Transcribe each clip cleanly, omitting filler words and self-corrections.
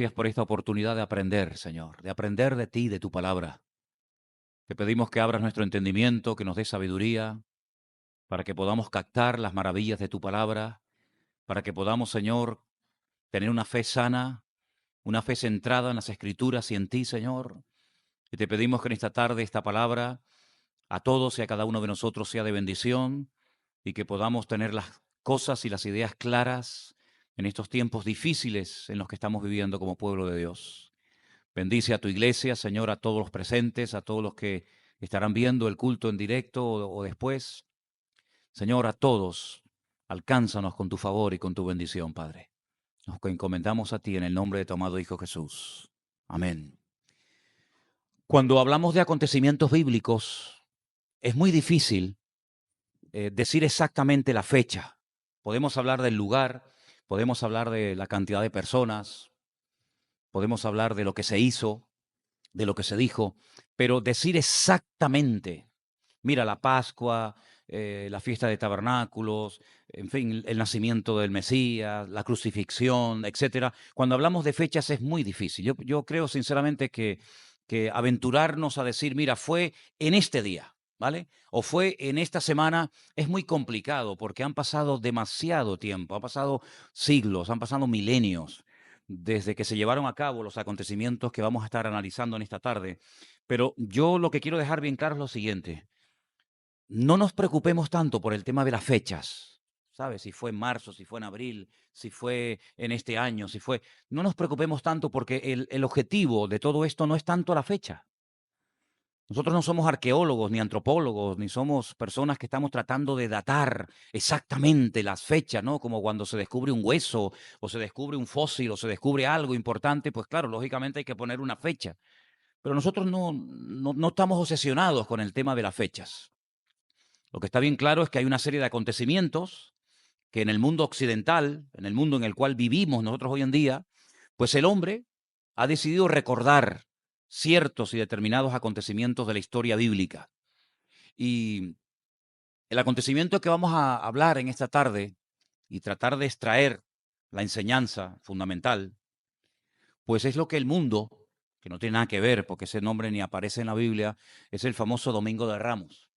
gracias por esta oportunidad de aprender, Señor, de aprender de ti, de tu palabra. Te pedimos que abras nuestro entendimiento, que nos des sabiduría, para que podamos captar las maravillas de tu palabra, para que podamos, Señor, tener una fe sana, una fe centrada en las Escrituras y en ti, Señor. Y te pedimos que en esta tarde esta palabra a todos y a cada uno de nosotros sea de bendición y que podamos tener las cosas y las ideas claras en estos tiempos difíciles en los que estamos viviendo como pueblo de Dios. Bendice a tu iglesia, Señor, a todos los presentes, a todos los que estarán viendo el culto en directo o después. Señor, a todos, alcánzanos con tu favor y con tu bendición, Padre. Nos encomendamos a ti en el nombre de tu amado Hijo Jesús. Amén. Cuando hablamos de acontecimientos bíblicos, es muy difícil decir exactamente la fecha. Podemos hablar del lugar, podemos hablar de la cantidad de personas, podemos hablar de lo que se hizo, de lo que se dijo, pero decir exactamente, mira, la Pascua, la fiesta de tabernáculos, en fin, el nacimiento del Mesías, la crucifixión, etcétera. Cuando hablamos de fechas es muy difícil. Yo creo sinceramente que aventurarnos a decir, mira, fue en este día, ¿vale? O fue en esta semana, es muy complicado porque han pasado demasiado tiempo, han pasado siglos, han pasado milenios desde que se llevaron a cabo los acontecimientos que vamos a estar analizando en esta tarde. Pero yo lo que quiero dejar bien claro es lo siguiente. No nos preocupemos tanto por el tema de las fechas, ¿sabes? Si fue en marzo, si fue en abril, si fue en este año, si fue... No nos preocupemos tanto porque el objetivo de todo esto no es tanto la fecha. Nosotros no somos arqueólogos, ni antropólogos, ni somos personas que estamos tratando de datar exactamente las fechas, ¿no? Como cuando se descubre un hueso, o se descubre un fósil, o se descubre algo importante, pues claro, lógicamente hay que poner una fecha. Pero nosotros no estamos obsesionados con el tema de las fechas. Lo que está bien claro es que hay una serie de acontecimientos que en el mundo occidental, en el mundo en el cual vivimos nosotros hoy en día, pues el hombre ha decidido recordar ciertos y determinados acontecimientos de la historia bíblica. Y el acontecimiento que vamos a hablar en esta tarde y tratar de extraer la enseñanza fundamental, pues es lo que el mundo, que no tiene nada que ver porque ese nombre ni aparece en la Biblia, es el famoso Domingo de Ramos.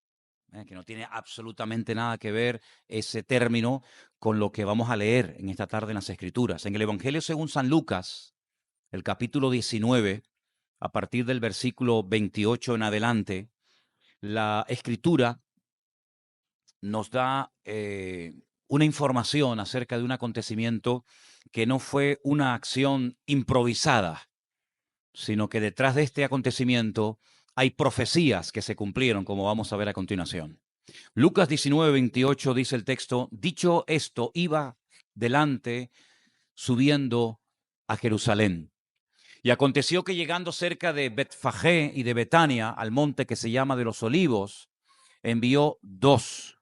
Que no tiene absolutamente nada que ver ese término con lo que vamos a leer en esta tarde en las Escrituras. En el Evangelio según San Lucas, el capítulo 19, a partir del versículo 28 en adelante, la Escritura nos da una información acerca de un acontecimiento que no fue una acción improvisada, sino que detrás de este acontecimiento hay profecías que se cumplieron, como vamos a ver a continuación. Lucas 19:28 dice el texto, dicho esto, iba delante subiendo a Jerusalén. Y aconteció que llegando cerca de Betfagé y de Betania, al monte que se llama de los Olivos, envió dos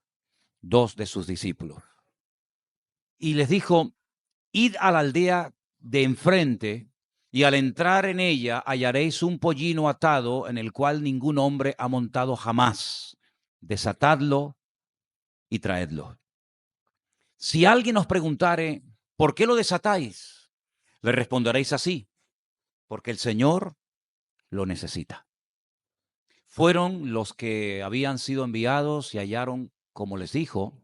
de sus discípulos. Y les dijo, id a la aldea de enfrente, y al entrar en ella hallaréis un pollino atado en el cual ningún hombre ha montado jamás. Desatadlo y traedlo. Si alguien os preguntare, ¿por qué lo desatáis? Le responderéis así, porque el Señor lo necesita. Fueron los que habían sido enviados y hallaron, como les dijo,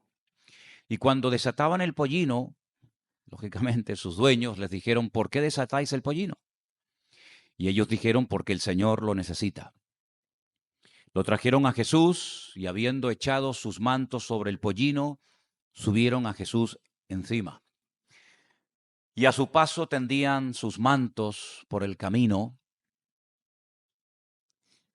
y cuando desataban el pollino, lógicamente sus dueños les dijeron, ¿por qué desatáis el pollino? Y ellos dijeron, porque el Señor lo necesita. Lo trajeron a Jesús y habiendo echado sus mantos sobre el pollino, subieron a Jesús encima. Y a su paso tendían sus mantos por el camino.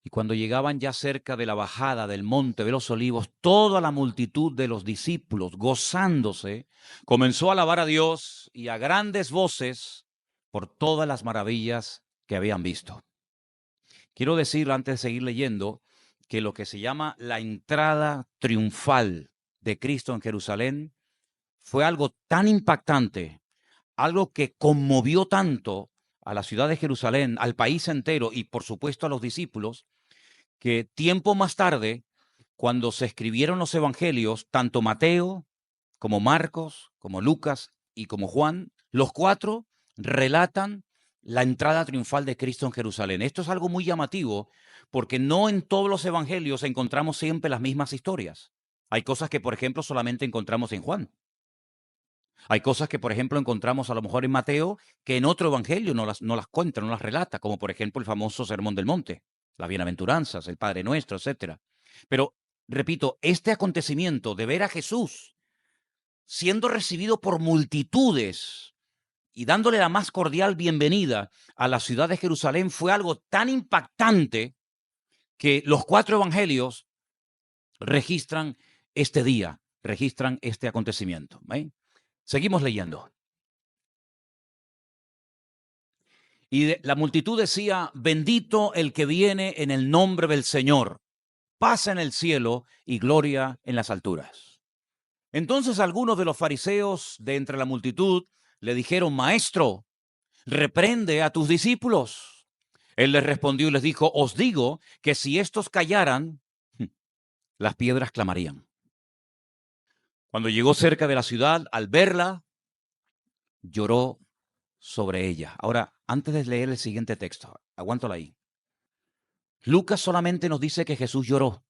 Y cuando llegaban ya cerca de la bajada del monte de los olivos, toda la multitud de los discípulos, gozándose, comenzó a alabar a Dios y a grandes voces por todas las maravillas que habían visto. Quiero decir, antes de seguir leyendo, que lo que se llama la entrada triunfal de Cristo en Jerusalén fue algo tan impactante, algo que conmovió tanto a la ciudad de Jerusalén, al país entero y por supuesto a los discípulos, que tiempo más tarde, cuando se escribieron los evangelios, tanto Mateo como Marcos, como Lucas y como Juan, los cuatro relatan la entrada triunfal de Cristo en Jerusalén. Esto es algo muy llamativo porque no en todos los evangelios encontramos siempre las mismas historias. Hay cosas que, por ejemplo, solamente encontramos en Juan. Hay cosas que, por ejemplo, encontramos a lo mejor en Mateo que en otro evangelio no las cuenta, no las relata, como por ejemplo el famoso Sermón del Monte, las bienaventuranzas, el Padre Nuestro, etcétera. Pero, repito, este acontecimiento de ver a Jesús siendo recibido por multitudes y dándole la más cordial bienvenida a la ciudad de Jerusalén fue algo tan impactante que los 4 evangelios registran este día, registran este acontecimiento. Seguimos leyendo. Y la multitud decía, bendito el que viene en el nombre del Señor, paz en el cielo y gloria en las alturas. Entonces algunos de los fariseos de entre la multitud le dijeron, maestro, reprende a tus discípulos. Él les respondió y les dijo, os digo que si estos callaran, las piedras clamarían. Cuando llegó cerca de la ciudad, al verla, lloró sobre ella. Ahora, antes de leer el siguiente texto, aguántalo ahí. Lucas solamente nos dice que Jesús lloró,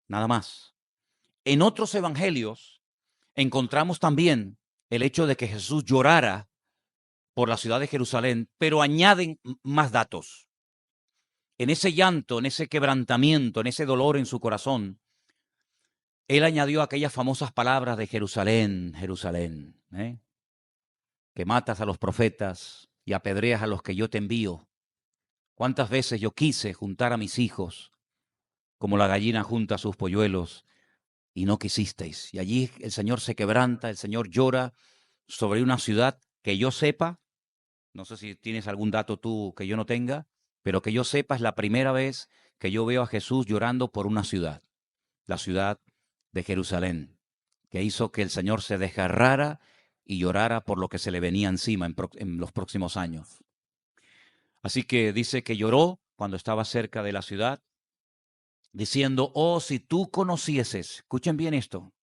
nada más. En otros evangelios encontramos también el hecho de que Jesús llorara por la ciudad de Jerusalén, pero añaden más datos. En ese llanto, en ese quebrantamiento, en ese dolor en su corazón, él añadió aquellas famosas palabras de Jerusalén, Jerusalén, que matas a los profetas y apedreas a los que yo te envío. ¿Cuántas veces yo quise juntar a mis hijos como la gallina junta a sus polluelos y no quisisteis? Y allí el Señor se quebranta, el Señor llora sobre una ciudad que yo sepa, no sé si tienes algún dato tú que yo no tenga, pero que yo sepa es la primera vez que yo veo a Jesús llorando por una ciudad, la ciudad de Jerusalén, que hizo que el Señor se desgarrara y llorara por lo que se le venía encima en los próximos años. Así que dice que lloró cuando estaba cerca de la ciudad, diciendo, oh, si tú conocieses, escuchen bien esto,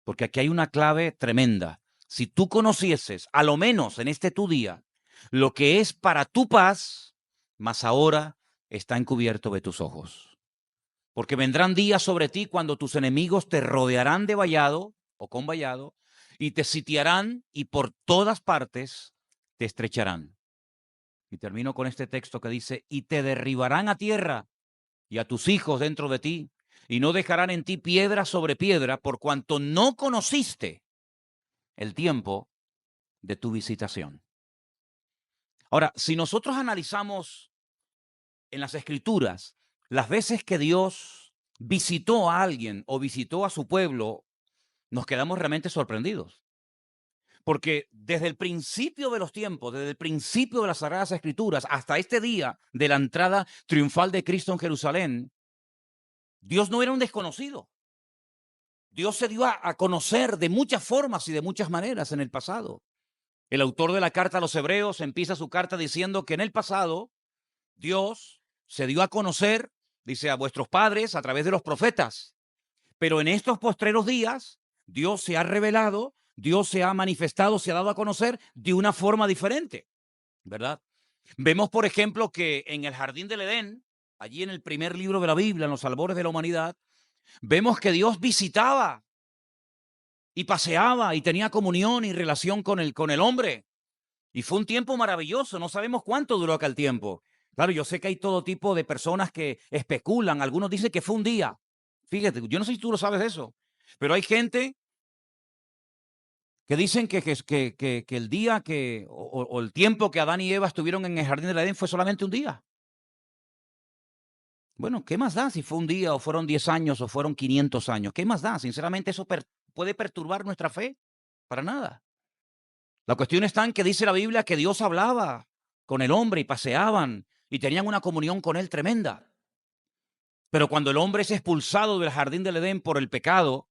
porque aquí hay una clave tremenda, si tú conocieses, a lo menos en este tu día, lo que es para tu paz, mas ahora está encubierto de tus ojos. Porque vendrán días sobre ti cuando tus enemigos te rodearán de vallado o con vallado y te sitiarán y por todas partes te estrecharán. Y termino con este texto que dice, y te derribarán a tierra y a tus hijos dentro de ti, y no dejarán en ti piedra sobre piedra, por cuanto no conociste el tiempo de tu visitación. Ahora, si nosotros analizamos en las Escrituras las veces que Dios visitó a alguien o visitó a su pueblo, nos quedamos realmente sorprendidos. Porque desde el principio de los tiempos, desde el principio de las Sagradas Escrituras, hasta este día de la entrada triunfal de Cristo en Jerusalén, Dios no era un desconocido. Dios se dio a conocer de muchas formas y de muchas maneras en el pasado. El autor de la carta a los Hebreos empieza su carta diciendo que en el pasado Dios se dio a conocer, dice, a vuestros padres a través de los profetas. Pero en estos postreros días, Dios se ha revelado, Dios se ha manifestado, se ha dado a conocer de una forma diferente, ¿verdad? Vemos, por ejemplo, que en el jardín del Edén, allí en el primer libro de la Biblia, en los albores de la humanidad, vemos que Dios visitaba y paseaba y tenía comunión y relación con el hombre. Y fue un tiempo maravilloso, no sabemos cuánto duró aquel tiempo. Claro, yo sé que hay todo tipo de personas que especulan, algunos dicen que fue un día. Fíjate, yo no sé si tú lo sabes eso, pero hay gente que dicen que el día o el tiempo que Adán y Eva estuvieron en el jardín del Edén fue solamente un día. Bueno, ¿qué más da si fue un día o fueron 10 años o fueron 500 años? ¿Qué más da? Sinceramente, eso puede perturbar nuestra fe. Para nada. La cuestión está en que dice la Biblia que Dios hablaba con el hombre y paseaban y tenían una comunión con él tremenda. Pero cuando el hombre es expulsado del jardín del Edén por el pecado,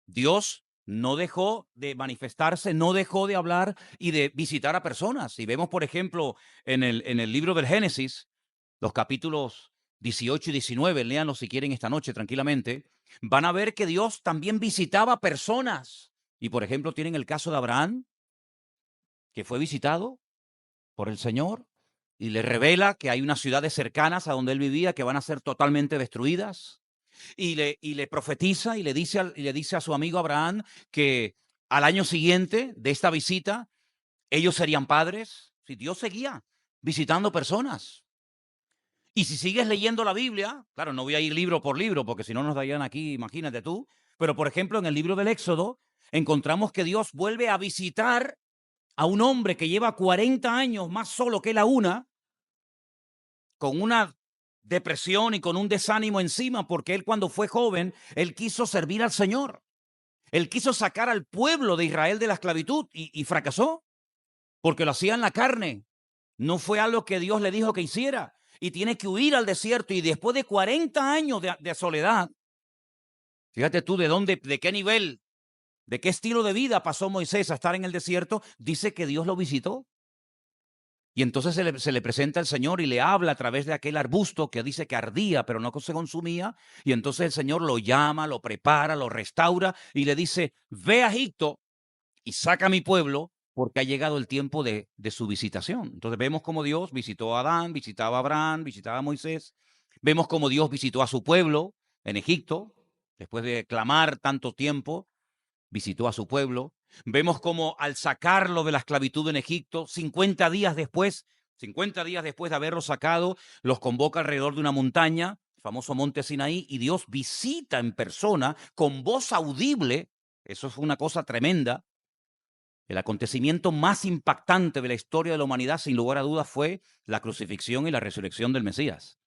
Dios no dejó de manifestarse, no dejó de hablar y de visitar a personas. Y vemos, por ejemplo, en el libro del Génesis, los capítulos 18 y 19, léanlo si quieren esta noche tranquilamente, van a ver que Dios también visitaba personas. Y, por ejemplo, tienen el caso de Abraham, que fue visitado por el Señor y le revela que hay unas ciudades cercanas a donde él vivía que van a ser totalmente destruidas. Y le profetiza y le dice a su amigo Abraham que al año siguiente de esta visita ellos serían padres. Si Dios seguía visitando personas. Y si sigues leyendo la Biblia, claro, no voy a ir libro por libro, porque si no nos darían aquí, imagínate tú, pero por ejemplo en el libro del Éxodo encontramos que Dios vuelve a visitar a un hombre que lleva 40 años más solo que la una, con una depresión y con un desánimo encima, porque él cuando fue joven, él quiso servir al Señor. Él quiso sacar al pueblo de Israel de la esclavitud y fracasó, porque lo hacía en la carne. No fue algo que Dios le dijo que hiciera. Y tiene que huir al desierto. Y después de 40 años de soledad, fíjate tú de qué nivel, de qué estilo de vida pasó Moisés a estar en el desierto, dice que Dios lo visitó. Y entonces se le presenta el Señor y le habla a través de aquel arbusto que dice que ardía, pero no se consumía. Y entonces el Señor lo llama, lo prepara, lo restaura y le dice, ve a Egipto y saca a mi pueblo porque ha llegado el tiempo de su visitación. Entonces vemos cómo Dios visitó a Adán, visitaba a Abraham, visitaba a Moisés. Vemos cómo Dios visitó a su pueblo en Egipto, después de clamar tanto tiempo, visitó a su pueblo. Vemos cómo al sacarlo de la esclavitud en Egipto, 50 días después de haberlo sacado, los convoca alrededor de una montaña, el famoso monte Sinaí, y Dios visita en persona con voz audible. Eso fue una cosa tremenda. El acontecimiento más impactante de la historia de la humanidad, sin lugar a dudas, fue la crucifixión y la resurrección del Mesías.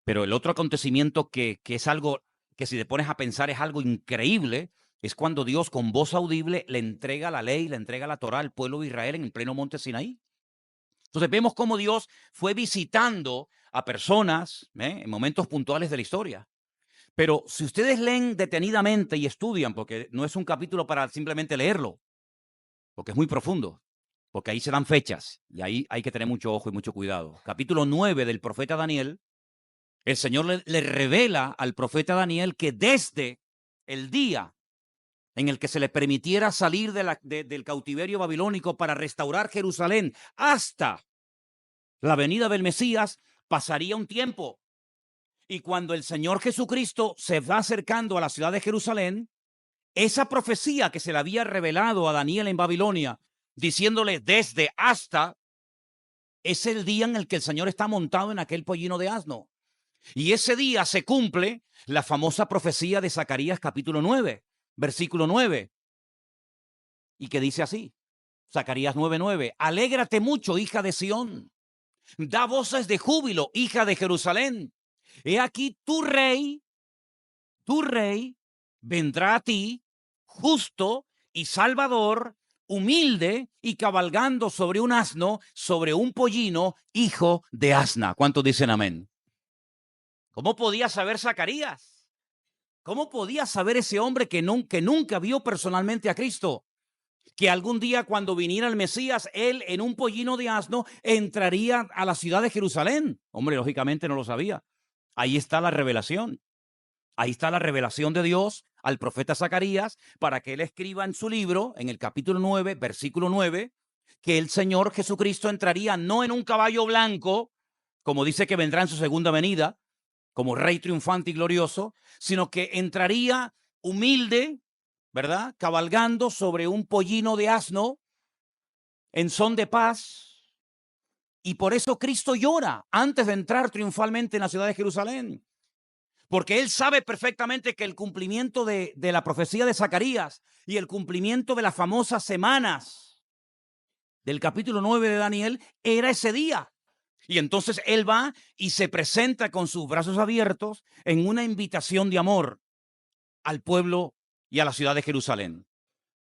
Pero el otro acontecimiento que es algo que si te pones a pensar es algo increíble, es cuando Dios con voz audible le entrega la ley, le entrega la Torá al pueblo de Israel en el pleno monte Sinaí. Entonces vemos cómo Dios fue visitando a personas en momentos puntuales de la historia. Pero si ustedes leen detenidamente y estudian, porque no es un capítulo para simplemente leerlo, porque es muy profundo, porque ahí se dan fechas y ahí hay que tener mucho ojo y mucho cuidado. Capítulo 9 del profeta Daniel, el Señor le revela al profeta Daniel que desde el día en el que se le permitiera salir del cautiverio babilónico para restaurar Jerusalén hasta la venida del Mesías, pasaría un tiempo. Y cuando el Señor Jesucristo se va acercando a la ciudad de Jerusalén, esa profecía que se le había revelado a Daniel en Babilonia, diciéndole desde hasta, es el día en el que el Señor está montado en aquel pollino de asno. Y ese día se cumple la famosa profecía de Zacarías capítulo 9, versículo 9, y que dice así, Zacarías 9:9, alégrate mucho, hija de Sión, da voces de júbilo, hija de Jerusalén. He aquí tu rey vendrá a ti, justo y salvador, humilde y cabalgando sobre un asno, sobre un pollino, hijo de asna. ¿Cuántos dicen amén? ¿Cómo podía saber Zacarías? ¿Cómo podía saber ese hombre que nunca vio personalmente a Cristo? Que algún día cuando viniera el Mesías, él en un pollino de asno entraría a la ciudad de Jerusalén. Hombre, lógicamente no lo sabía. Ahí está la revelación. Ahí está la revelación de Dios al profeta Zacarías para que él escriba en su libro, en el capítulo 9, versículo 9, que el Señor Jesucristo entraría no en un caballo blanco, como dice que vendrá en su segunda venida, como rey triunfante y glorioso, sino que entraría humilde, ¿verdad? Cabalgando sobre un pollino de asno en son de paz. Y por eso Cristo llora antes de entrar triunfalmente en la ciudad de Jerusalén. Porque él sabe perfectamente que el cumplimiento de la profecía de Zacarías y el cumplimiento de las famosas semanas del capítulo 9 de Daniel era ese día. Y entonces él va y se presenta con sus brazos abiertos en una invitación de amor al pueblo y a la ciudad de Jerusalén.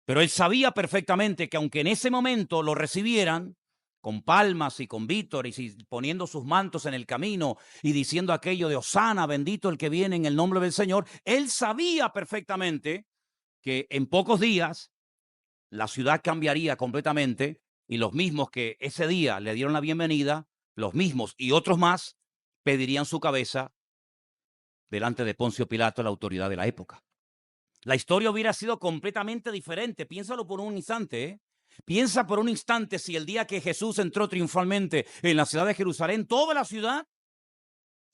Pero él sabía perfectamente que aunque en ese momento lo recibieran con palmas y con vítores y poniendo sus mantos en el camino y diciendo aquello de Hosana, bendito el que viene en el nombre del Señor, él sabía perfectamente que en pocos días la ciudad cambiaría completamente y los mismos que ese día le dieron la bienvenida, los mismos y otros más, pedirían su cabeza delante de Poncio Pilato, la autoridad de la época. La historia hubiera sido completamente diferente. Piénsalo por un instante, ¿eh? Piensa por un instante si el día que Jesús entró triunfalmente en la ciudad de Jerusalén, toda la ciudad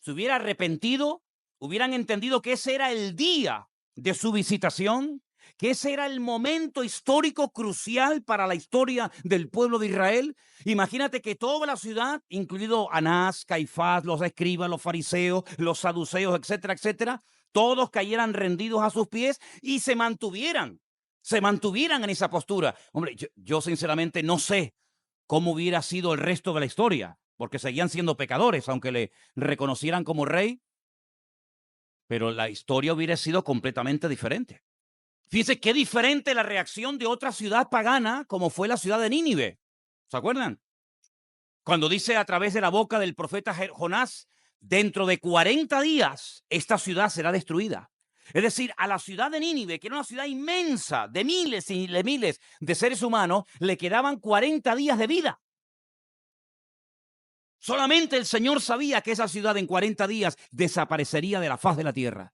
se hubiera arrepentido, hubieran entendido que ese era el día de su visitación, que ese era el momento histórico crucial para la historia del pueblo de Israel. Imagínate que toda la ciudad, incluido Anás, Caifás, los escribas, los fariseos, los saduceos, etcétera, etcétera, todos cayeran rendidos a sus pies y se mantuvieran en esa postura. Hombre, yo sinceramente no sé cómo hubiera sido el resto de la historia, porque seguían siendo pecadores, aunque le reconocieran como rey, pero la historia hubiera sido completamente diferente. Fíjense qué diferente la reacción de otra ciudad pagana, como fue la ciudad de Nínive. ¿Se acuerdan? Cuando dice a través de la boca del profeta Jonás, dentro de 40 días esta ciudad será destruida. Es decir, a la ciudad de Nínive, que era una ciudad inmensa, de miles y de miles de seres humanos, le quedaban 40 días de vida. Solamente el Señor sabía que esa ciudad en 40 días desaparecería de la faz de la tierra.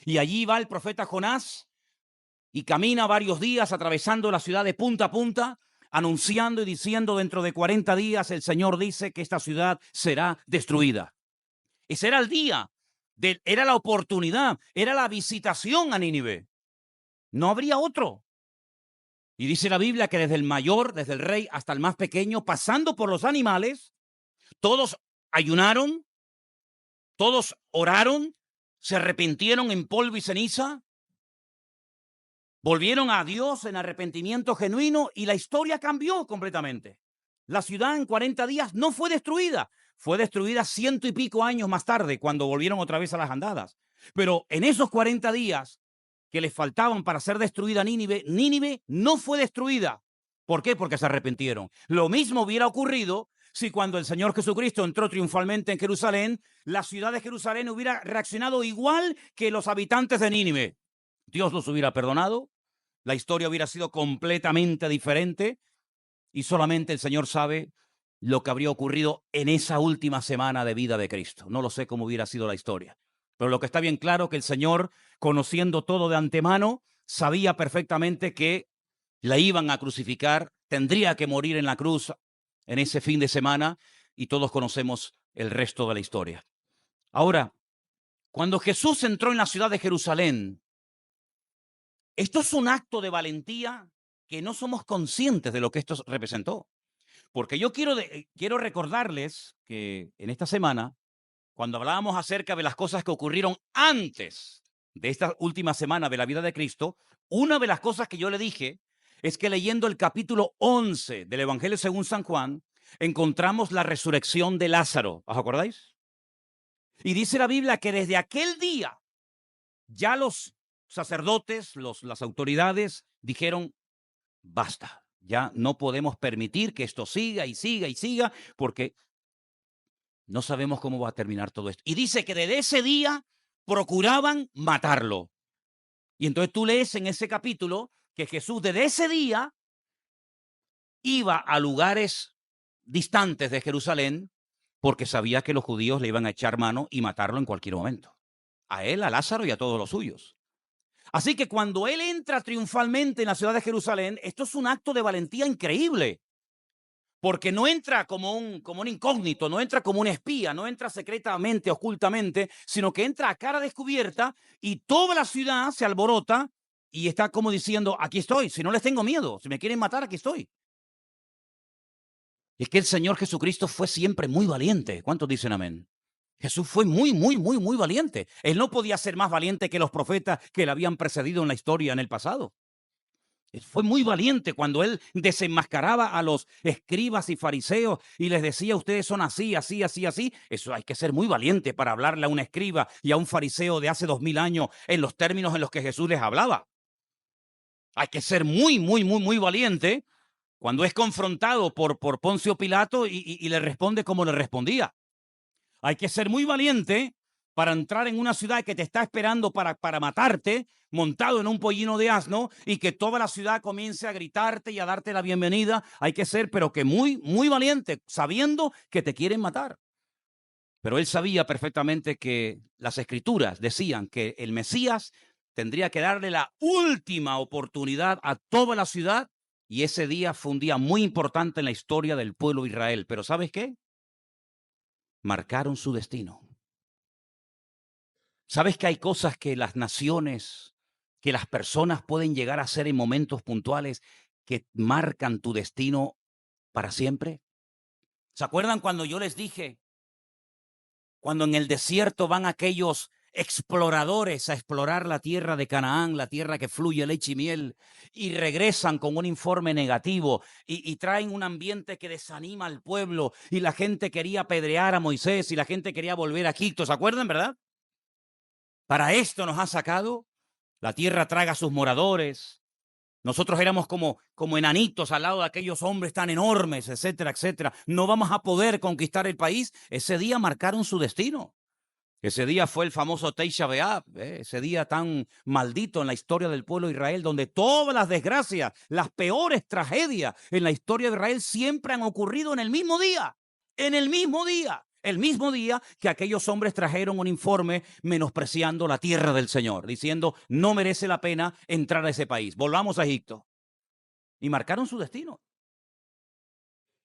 Y allí va el profeta Jonás y camina varios días atravesando la ciudad de punta a punta, anunciando y diciendo: dentro de 40 días el Señor dice que esta ciudad será destruida. Ese era el día, era la oportunidad, era la visitación a Nínive. No habría otro. Y dice la Biblia que desde el mayor, desde el rey hasta el más pequeño, pasando por los animales, todos ayunaron, todos oraron, se arrepintieron en polvo y ceniza, volvieron a Dios en arrepentimiento genuino y la historia cambió completamente. La ciudad en 40 días no fue destruida. Fue destruida 100 y pico años más tarde, cuando volvieron otra vez a las andadas. Pero en esos 40 días que les faltaban para ser destruida Nínive, Nínive no fue destruida. ¿Por qué? Porque se arrepintieron. Lo mismo hubiera ocurrido si cuando el Señor Jesucristo entró triunfalmente en Jerusalén, la ciudad de Jerusalén hubiera reaccionado igual que los habitantes de Nínive. Dios los hubiera perdonado, la historia hubiera sido completamente diferente y solamente el Señor sabe lo que habría ocurrido en esa última semana de vida de Cristo. No lo sé cómo hubiera sido la historia, pero lo que está bien claro que el Señor, conociendo todo de antemano, sabía perfectamente que la iban a crucificar, tendría que morir en la cruz en ese fin de semana y todos conocemos el resto de la historia. Ahora, cuando Jesús entró en la ciudad de Jerusalén, esto es un acto de valentía que no somos conscientes de lo que esto representó. Porque yo quiero recordarles que en esta semana, cuando hablábamos acerca de las cosas que ocurrieron antes de esta última semana de la vida de Cristo, una de las cosas que yo le dije es que leyendo el capítulo 11 del Evangelio según San Juan, encontramos la resurrección de Lázaro. ¿Os acordáis? Y dice la Biblia que desde aquel día ya los sacerdotes, las autoridades dijeron: basta, ya no podemos permitir que esto siga y siga y siga, porque no sabemos cómo va a terminar todo esto. Y dice que desde ese día procuraban matarlo. Y entonces tú lees en ese capítulo que Jesús desde ese día iba a lugares distantes de Jerusalén porque sabía que los judíos le iban a echar mano y matarlo en cualquier momento. A él, a Lázaro y a todos los suyos. Así que cuando él entra triunfalmente en la ciudad de Jerusalén, esto es un acto de valentía increíble. Porque no entra como un incógnito, no entra como un espía, no entra secretamente, ocultamente, sino que entra a cara descubierta y toda la ciudad se alborota y está como diciendo: aquí estoy, si no les tengo miedo, si me quieren matar, aquí estoy. Es que el Señor Jesucristo fue siempre muy valiente. ¿Cuántos dicen amén? Jesús fue muy, muy, muy, muy valiente. Él no podía ser más valiente que los profetas que le habían precedido en la historia en el pasado. Él fue muy valiente cuando él desenmascaraba a los escribas y fariseos y les decía: ustedes son así, así, así, así. Eso hay que ser muy valiente para hablarle a un escriba y a un fariseo de hace 2000 años en los términos en los que Jesús les hablaba. Hay que ser muy, muy, muy, muy valiente cuando es confrontado por Poncio Pilato y le responde como le respondía. Hay que ser muy valiente para entrar en una ciudad que te está esperando para matarte, montado en un pollino de asno, y que toda la ciudad comience a gritarte y a darte la bienvenida. Hay que ser, pero que muy, muy valiente, sabiendo que te quieren matar. Pero él sabía perfectamente que las Escrituras decían que el Mesías tendría que darle la última oportunidad a toda la ciudad Y ese día fue un día muy importante en la historia del pueblo de Israel. Pero ¿sabes qué? Marcaron su destino. ¿Sabes que hay cosas que las naciones, que las personas pueden llegar a hacer en momentos puntuales que marcan tu destino para siempre? ¿Se acuerdan cuando yo les dije, cuando en el desierto van aquellos exploradores a explorar la tierra de Canaán, la tierra que fluye leche y miel, y regresan con un informe negativo y traen un ambiente que desanima al pueblo y la gente quería apedrear a Moisés y la gente quería volver a Egipto? ¿Se acuerdan, verdad? Para esto nos ha sacado. La tierra traga a sus moradores. Nosotros éramos como enanitos al lado de aquellos hombres tan enormes, etcétera, etcétera. No vamos a poder conquistar el país. Ese día marcaron su destino. Ese día fue el famoso Tisha B'Av, ese día tan maldito en la historia del pueblo de Israel, donde todas las desgracias, las peores tragedias en la historia de Israel siempre han ocurrido en el mismo día. En el mismo día que aquellos hombres trajeron un informe menospreciando la tierra del Señor, diciendo no merece la pena entrar a ese país. Volvamos a Egipto. Y marcaron su destino.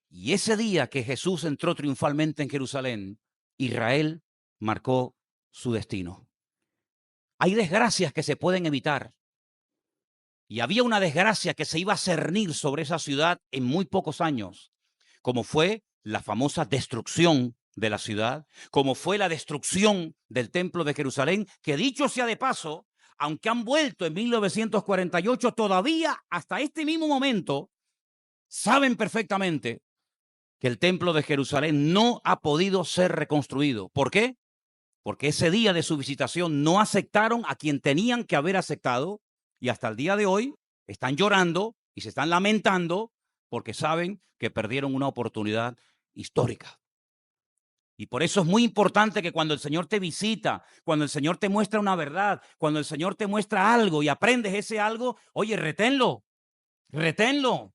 Y ese día que Jesús entró triunfalmente en Jerusalén, Israel marcó su destino. Hay desgracias que se pueden evitar. Y había una desgracia que se iba a cernir sobre esa ciudad en muy pocos años, como fue la famosa destrucción de la ciudad, como fue la destrucción del templo de Jerusalén, que dicho sea de paso, aunque han vuelto en 1948, todavía hasta este mismo momento saben perfectamente que el templo de Jerusalén no ha podido ser reconstruido. ¿Por qué? Porque ese día de su visitación no aceptaron a quien tenían que haber aceptado y hasta el día de hoy están llorando y se están lamentando porque saben que perdieron una oportunidad histórica. Y por eso es muy importante que cuando el Señor te visita, cuando el Señor te muestra una verdad, cuando el Señor te muestra algo y aprendes ese algo, oye, reténlo, reténlo.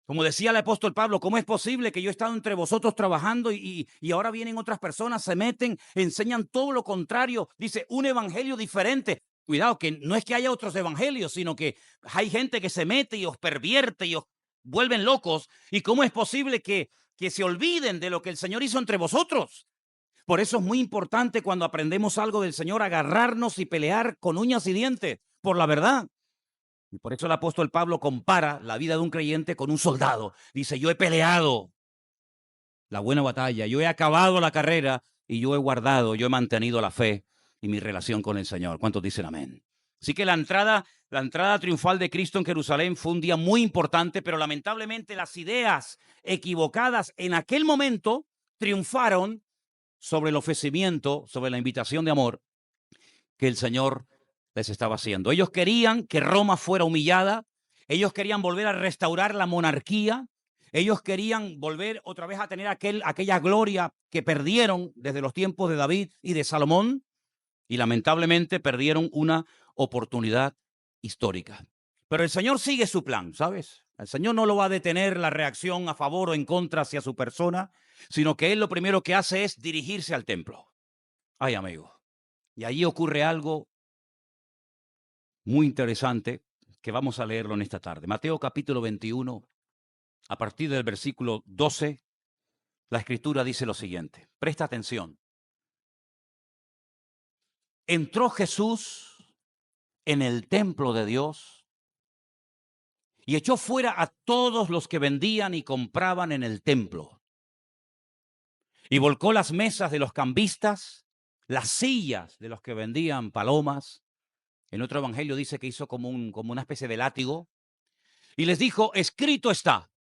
Como decía el apóstol Pablo, ¿cómo es posible que yo he estado entre vosotros trabajando y ahora vienen otras personas, se meten, enseñan todo lo contrario? Dice, un evangelio diferente. Cuidado, que no es que haya otros evangelios, sino que hay gente que se mete y os pervierte y os vuelven locos. ¿Y cómo es posible que se olviden de lo que el Señor hizo entre vosotros? Por eso es muy importante cuando aprendemos algo del Señor, agarrarnos y pelear con uñas y dientes por la verdad. Y por eso el apóstol Pablo compara la vida de un creyente con un soldado. Dice, yo he peleado la buena batalla, yo he acabado la carrera y yo he guardado, yo he mantenido la fe y mi relación con el Señor. ¿Cuántos dicen amén? Así que la entrada triunfal de Cristo en Jerusalén fue un día muy importante, pero lamentablemente las ideas equivocadas en aquel momento triunfaron sobre el ofrecimiento, sobre la invitación de amor que el Señor les estaba haciendo. Ellos querían que Roma fuera humillada, ellos querían volver a restaurar la monarquía, ellos querían volver otra vez a tener aquella gloria que perdieron desde los tiempos de David y de Salomón, y lamentablemente perdieron una oportunidad histórica. Pero el Señor sigue su plan, ¿sabes? El Señor no lo va a detener la reacción a favor o en contra hacia su persona, sino que Él lo primero que hace es dirigirse al templo. Ay, amigo. Y allí ocurre algo muy interesante que vamos a leerlo en esta tarde. Mateo capítulo 21, a partir del versículo 12, la escritura dice lo siguiente. Presta atención. Entró Jesús en el templo de Dios y echó fuera a todos los que vendían y compraban en el templo. Y volcó las mesas de los cambistas, las sillas de los que vendían palomas. En otro evangelio dice que hizo como una especie de látigo. Y les dijo, escrito está.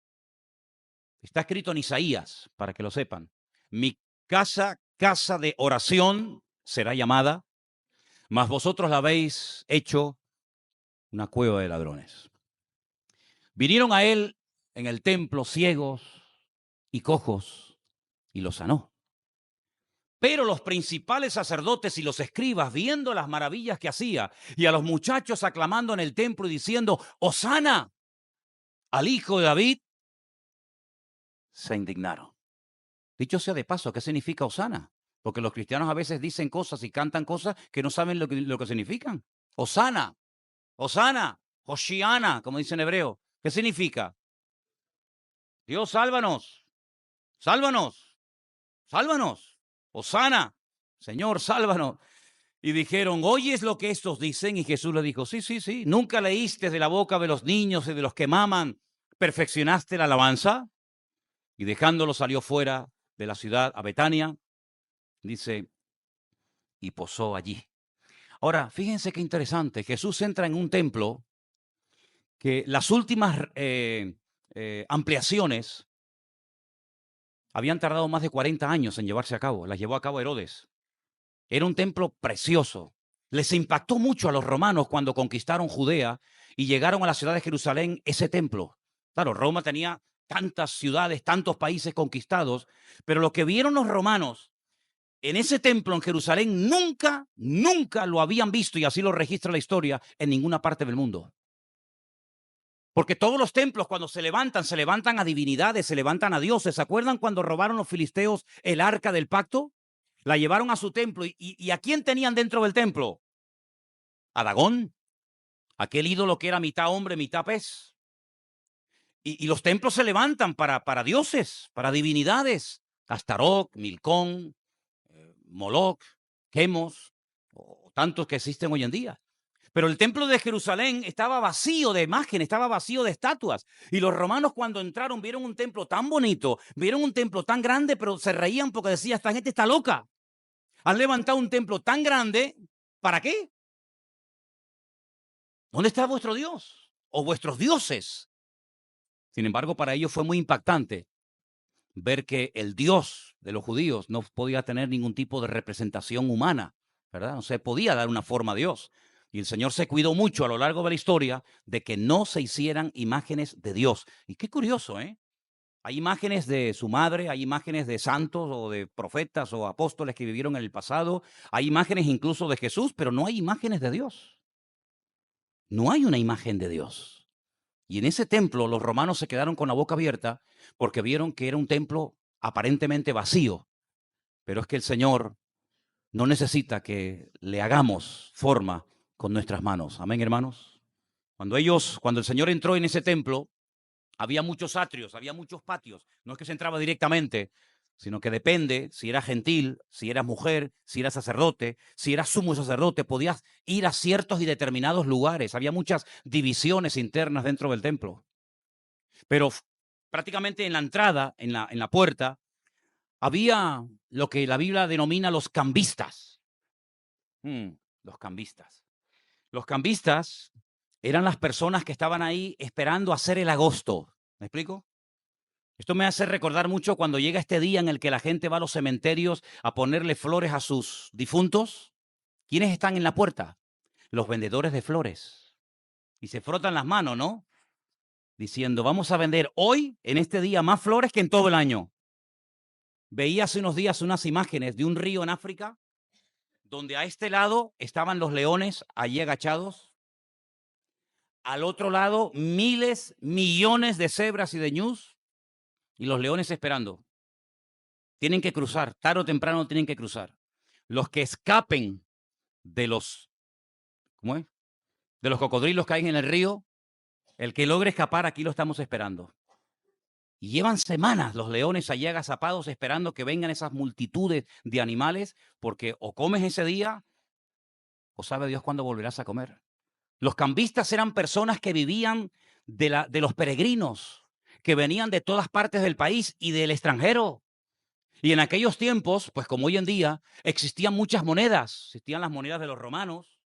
Está escrito en Isaías, para que lo sepan. Mi casa, casa de oración será llamada, mas vosotros la habéis hecho una cueva de ladrones. Vinieron a él en el templo ciegos y cojos y los sanó. Pero los principales sacerdotes y los escribas, viendo las maravillas que hacía, y a los muchachos aclamando en el templo y diciendo, Hosana al hijo de David, se indignaron. Dicho sea de paso, ¿qué significa Hosana? Porque los cristianos a veces dicen cosas y cantan cosas que no saben lo que significan. Hosana, Hosana, Hoshiana, como dice en hebreo. ¿Qué significa? Dios, sálvanos, sálvanos, sálvanos. Hosana, Señor, sálvanos. Y dijeron, ¿oyes lo que estos dicen? Y Jesús le dijo, sí, sí, sí. ¿Nunca leíste de la boca de los niños y de los que maman, perfeccionaste la alabanza? Y dejándolo salió fuera de la ciudad a Betania, dice, y posó allí. Ahora, fíjense qué interesante. Jesús entra en un templo que las últimas ampliaciones habían tardado más de 40 años en llevarse a cabo. Las llevó a cabo Herodes. Era un templo precioso. Les impactó mucho a los romanos cuando conquistaron Judea y llegaron a la ciudad de Jerusalén ese templo. Claro, Roma tenía tantas ciudades, tantos países conquistados, pero lo que vieron los romanos en ese templo en Jerusalén nunca lo habían visto, y así lo registra la historia, en ninguna parte del mundo. Porque todos los templos cuando se levantan a divinidades, se levantan a dioses. ¿Se acuerdan cuando robaron los filisteos el arca del pacto? La llevaron a su templo. ¿Y a quién tenían dentro del templo? A Dagón, aquel ídolo que era mitad hombre, mitad pez. Y los templos se levantan para dioses, para divinidades. Astarot, Milcón, Moloch, Chemos, o tantos que existen hoy en día. Pero el templo de Jerusalén estaba vacío de imágenes, estaba vacío de estatuas. Y los romanos cuando entraron vieron un templo tan bonito, vieron un templo tan grande, pero se reían porque decían, esta gente está loca. Han levantado un templo tan grande, ¿para qué? ¿Dónde está vuestro Dios? O vuestros dioses. Sin embargo, para ellos fue muy impactante ver que el Dios de los judíos no podía tener ningún tipo de representación humana, ¿verdad? No se podía dar una forma a Dios. Y el Señor se cuidó mucho a lo largo de la historia de que no se hicieran imágenes de Dios. Y qué curioso, ¿eh? Hay imágenes de su madre, hay imágenes de santos o de profetas o apóstoles que vivieron en el pasado, hay imágenes incluso de Jesús, pero no hay imágenes de Dios. No hay una imagen de Dios. Y en ese templo los romanos se quedaron con la boca abierta porque vieron que era un templo aparentemente vacío. Pero es que el Señor no necesita que le hagamos forma con nuestras manos. Amén, hermanos. Cuando el Señor entró en ese templo, había muchos atrios, había muchos patios. No es que se entraba directamente, sino que depende si eras gentil, si eras mujer, si eras sacerdote, si eras sumo sacerdote, podías ir a ciertos y determinados lugares. Había muchas divisiones internas dentro del templo. Pero prácticamente en la entrada, en la puerta, había lo que la Biblia denomina los cambistas. Los cambistas. Los cambistas eran las personas que estaban ahí esperando hacer el agosto. ¿Me explico? Esto me hace recordar mucho cuando llega este día en el que la gente va a los cementerios a ponerle flores a sus difuntos. ¿Quiénes están en la puerta? Los vendedores de flores. Y se frotan las manos, ¿no? Diciendo, vamos a vender hoy, en este día, más flores que en todo el año. Veía hace unos días unas imágenes de un río en África, donde a este lado estaban los leones allí agachados. Al otro lado, miles, millones de cebras y de ñus, y los leones esperando. Tienen que cruzar, tarde o temprano tienen que cruzar. Los que escapen de los, ¿cómo es? De los cocodrilos que hay en el río, el que logre escapar, aquí lo estamos esperando. Y llevan semanas los leones allí agazapados esperando que vengan esas multitudes de animales, porque o comes ese día, o sabe Dios cuándo volverás a comer. Los cambistas eran personas que vivían de los peregrinos, que venían de todas partes del país y del extranjero. Y en aquellos tiempos, pues como hoy en día, existían muchas monedas. Existían las monedas de los romanos,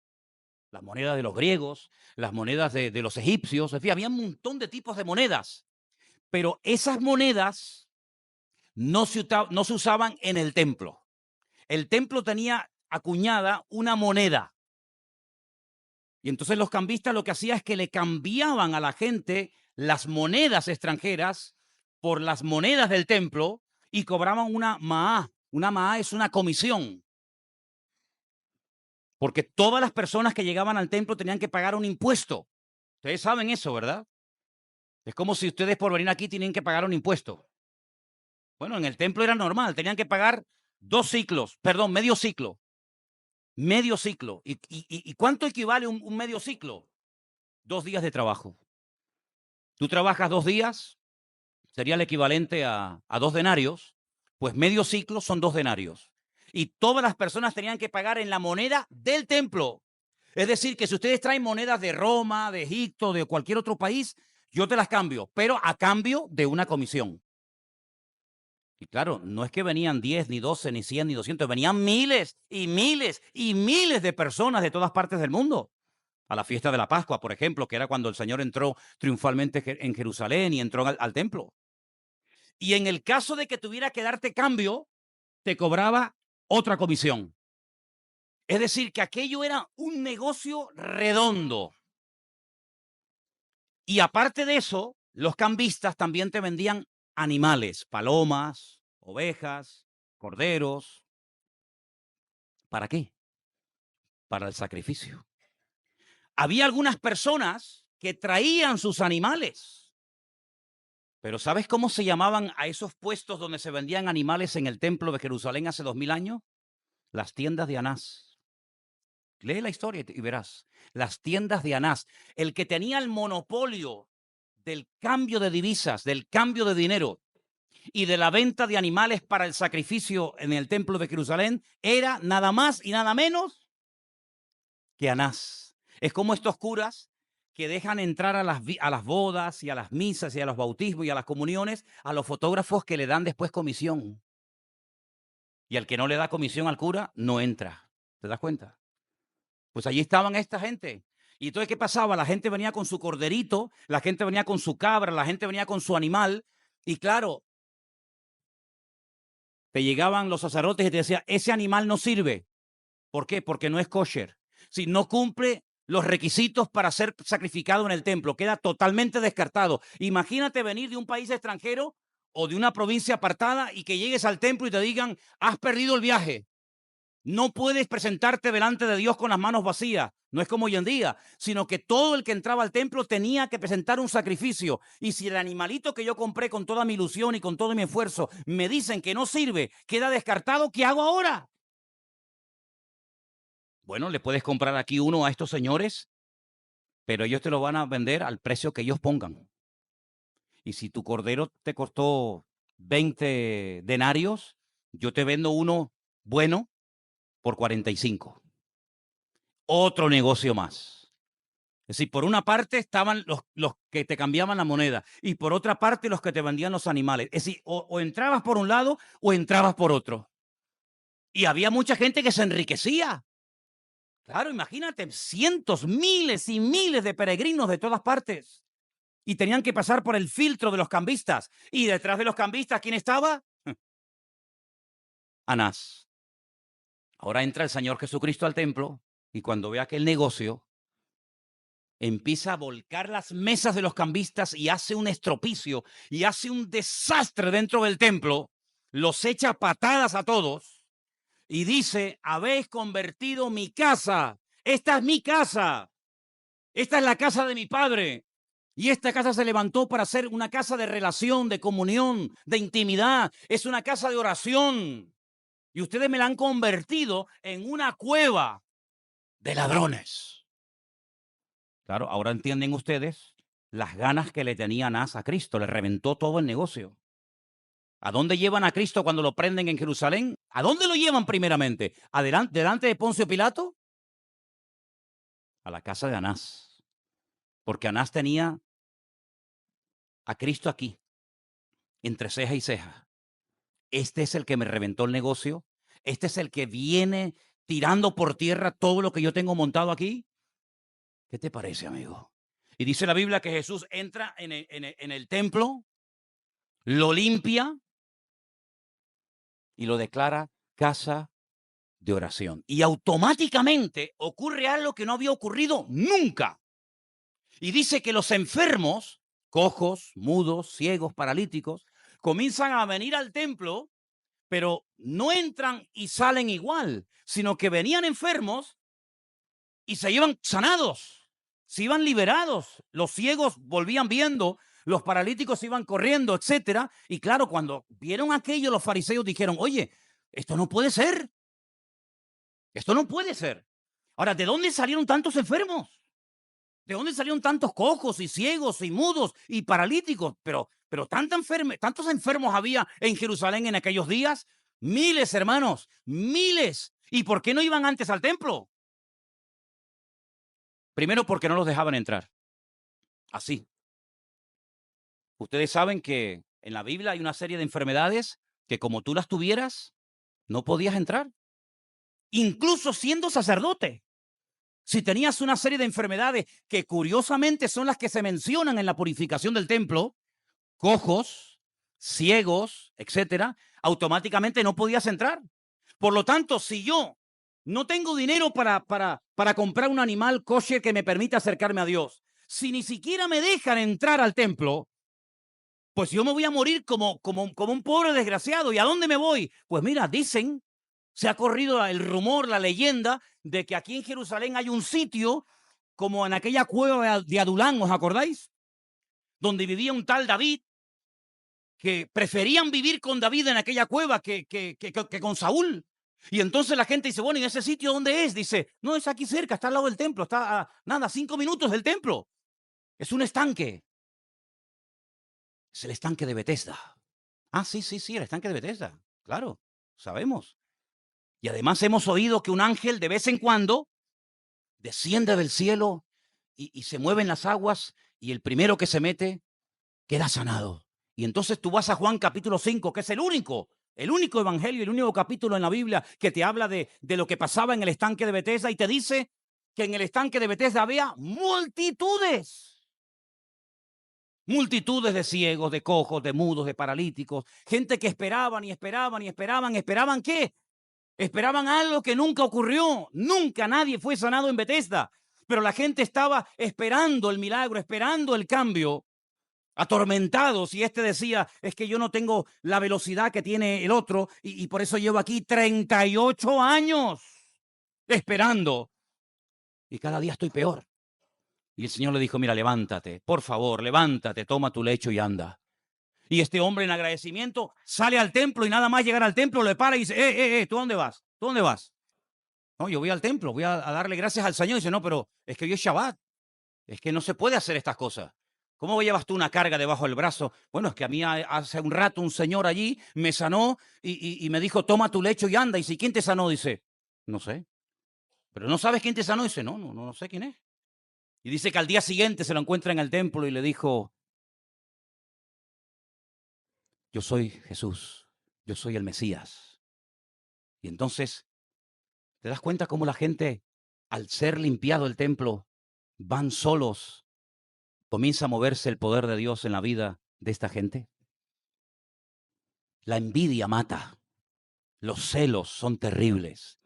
las monedas de los griegos, las monedas de los egipcios. En fin, había un montón de tipos de monedas. Pero esas monedas no se usaban en el templo. El templo tenía acuñada una moneda. Y entonces los cambistas lo que hacían es que le cambiaban a la gente las monedas extranjeras por las monedas del templo y cobraban una maá. Una maá es una comisión. Porque todas las personas que llegaban al templo tenían que pagar un impuesto. Ustedes saben eso, ¿verdad? Es como si ustedes por venir aquí tienen que pagar un impuesto. Bueno, en el templo era normal, tenían que pagar medio ciclo. Medio ciclo. ¿Y cuánto equivale un medio ciclo? 2 días de trabajo. Tú trabajas 2 días, sería el equivalente a 2 denarios, pues medio ciclo son 2 denarios. Y todas las personas tenían que pagar en la moneda del templo. Es decir, que si ustedes traen monedas de Roma, de Egipto, de cualquier otro país, yo te las cambio, pero a cambio de una comisión. Y claro, no es que venían 10, ni 12, ni 100, ni 200, venían miles y miles y miles de personas de todas partes del mundo. A la fiesta de la Pascua, por ejemplo, que era cuando el Señor entró triunfalmente en Jerusalén y entró al templo. Y en el caso de que tuviera que darte cambio, te cobraba otra comisión. Es decir, que aquello era un negocio redondo. Y aparte de eso, los cambistas también te vendían animales, palomas, ovejas, corderos. ¿Para qué? Para el sacrificio. Había algunas personas que traían sus animales. Pero ¿sabes cómo se llamaban a esos puestos donde se vendían animales en el templo de Jerusalén hace 2000 años? Las tiendas de Anás. Lee la historia y verás. Las tiendas de Anás. El que tenía el monopolio del cambio de divisas, del cambio de dinero y de la venta de animales para el sacrificio en el templo de Jerusalén era nada más y nada menos que Anás. Es como estos curas que dejan entrar a las bodas y a las misas y a los bautismos y a las comuniones a los fotógrafos que le dan después comisión. Y al que no le da comisión al cura, no entra. ¿Te das cuenta? Pues allí estaban esta gente. Y entonces, ¿qué pasaba? La gente venía con su corderito, la gente venía con su cabra, la gente venía con su animal. Y claro, te llegaban los sacerdotes y te decían, ese animal no sirve. ¿Por qué? Porque no es kosher. Si no cumple los requisitos para ser sacrificado en el templo, queda totalmente descartado. Imagínate venir de un país extranjero o de una provincia apartada y que llegues al templo y te digan, has perdido el viaje. No puedes presentarte delante de Dios con las manos vacías. No es como hoy en día, sino que todo el que entraba al templo tenía que presentar un sacrificio. Y si el animalito que yo compré con toda mi ilusión y con todo mi esfuerzo me dicen que no sirve, queda descartado, ¿qué hago ahora? Bueno, le puedes comprar aquí uno a estos señores, pero ellos te lo van a vender al precio que ellos pongan. Y si tu cordero te costó 20 denarios, yo te vendo uno bueno por 45. Otro negocio más. Es decir, por una parte estaban los que te cambiaban la moneda y por otra parte los que te vendían los animales. Es decir, o entrabas por un lado o entrabas por otro. Y había mucha gente que se enriquecía. Claro, imagínate, cientos, miles y miles de peregrinos de todas partes. Y tenían que pasar por el filtro de los cambistas. Y detrás de los cambistas, ¿quién estaba? Anás. Ahora entra el Señor Jesucristo al templo y cuando ve aquel negocio, empieza a volcar las mesas de los cambistas y hace un estropicio y hace un desastre dentro del templo, los echa a patadas a todos y dice, habéis convertido mi casa, esta es mi casa, esta es la casa de mi padre. Y esta casa se levantó para ser una casa de relación, de comunión, de intimidad. Es una casa de oración. Y ustedes me la han convertido en una cueva de ladrones. Claro, ahora entienden ustedes las ganas que le tenía Anás a Cristo. Le reventó todo el negocio. ¿A dónde llevan a Cristo cuando lo prenden en Jerusalén? ¿A dónde lo llevan primeramente? ¿Delante de Poncio Pilato? A la casa de Anás. Porque Anás tenía a Cristo aquí, entre ceja y ceja. Este es el que me reventó el negocio. Este es el que viene tirando por tierra todo lo que yo tengo montado aquí. ¿Qué te parece, amigo? Y dice la Biblia que Jesús entra en el templo, lo limpia y lo declara casa de oración. Y automáticamente ocurre algo que no había ocurrido nunca. Y dice que los enfermos, cojos, mudos, ciegos, paralíticos, comienzan a venir al templo, pero no entran y salen igual, sino que venían enfermos y se iban sanados, se iban liberados. Los ciegos volvían viendo, los paralíticos iban corriendo, etcétera. Y claro, cuando vieron aquello, los fariseos dijeron, oye, esto no puede ser. Esto no puede ser. Ahora, ¿de dónde salieron tantos enfermos? ¿De dónde salieron tantos cojos y ciegos y mudos y paralíticos? Pero tantos enfermos había en Jerusalén en aquellos días. Miles, hermanos, miles. ¿Y por qué no iban antes al templo? Primero, porque no los dejaban entrar. Así. Ustedes saben que en la Biblia hay una serie de enfermedades que como tú las tuvieras, no podías entrar. Incluso siendo sacerdote. Si tenías una serie de enfermedades que curiosamente son las que se mencionan en la purificación del templo, cojos, ciegos, etcétera, automáticamente no podías entrar. Por lo tanto, si yo no tengo dinero para comprar un animal kosher que me permita acercarme a Dios, si ni siquiera me dejan entrar al templo, pues yo me voy a morir como un pobre desgraciado. ¿Y a dónde me voy? Pues mira, dicen, se ha corrido el rumor, la leyenda, de que aquí en Jerusalén hay un sitio como en aquella cueva de Adulán, ¿os acordáis? Donde vivía un tal David, que preferían vivir con David en aquella cueva que con Saúl. Y entonces la gente dice, bueno, ¿y ese sitio dónde es? Dice, no, es aquí cerca, está al lado del templo, está a, nada, 5 minutos del templo. Es un estanque. Es el estanque de Bethesda. Ah, sí, sí, sí, el estanque de Bethesda. Claro, sabemos. Y además hemos oído que un ángel de vez en cuando desciende del cielo y se mueven las aguas y el primero que se mete queda sanado. Y entonces tú vas a Juan capítulo 5, que es el único evangelio, el único capítulo en la Biblia que te habla de lo que pasaba en el estanque de Bethesda y te dice que en el estanque de Bethesda había multitudes. Multitudes de ciegos, de cojos, de mudos, de paralíticos, gente que esperaban y esperaban y esperaban. ¿Esperaban qué? Esperaban algo que nunca ocurrió. Nunca nadie fue sanado en Bethesda. Pero la gente estaba esperando el milagro, esperando el cambio, atormentados. Y este decía, es que yo no tengo la velocidad que tiene el otro y por eso llevo aquí 38 años esperando. Y cada día estoy peor. Y el Señor le dijo, mira, levántate, por favor, levántate, toma tu lecho y anda. Y este hombre en agradecimiento sale al templo y nada más llegar al templo le para y dice, ¿tú dónde vas? ¿Tú dónde vas? No, yo voy al templo, voy a darle gracias al Señor. Y dice, no, pero es que hoy es Shabbat, es que no se puede hacer estas cosas. ¿Cómo llevas tú una carga debajo del brazo? Bueno, es que a mí hace un rato un señor allí me sanó y me dijo, toma tu lecho y anda. Y si, ¿quién te sanó? Dice, no sé. ¿Pero no sabes quién te sanó? Dice, no sé quién es. Y dice que al día siguiente se lo encuentra en el templo y le dijo, yo soy Jesús, yo soy el Mesías. Y entonces, ¿te das cuenta cómo la gente, al ser limpiado el templo, van solos, comienza a moverse el poder de Dios en la vida de esta gente? La envidia mata, los celos son terribles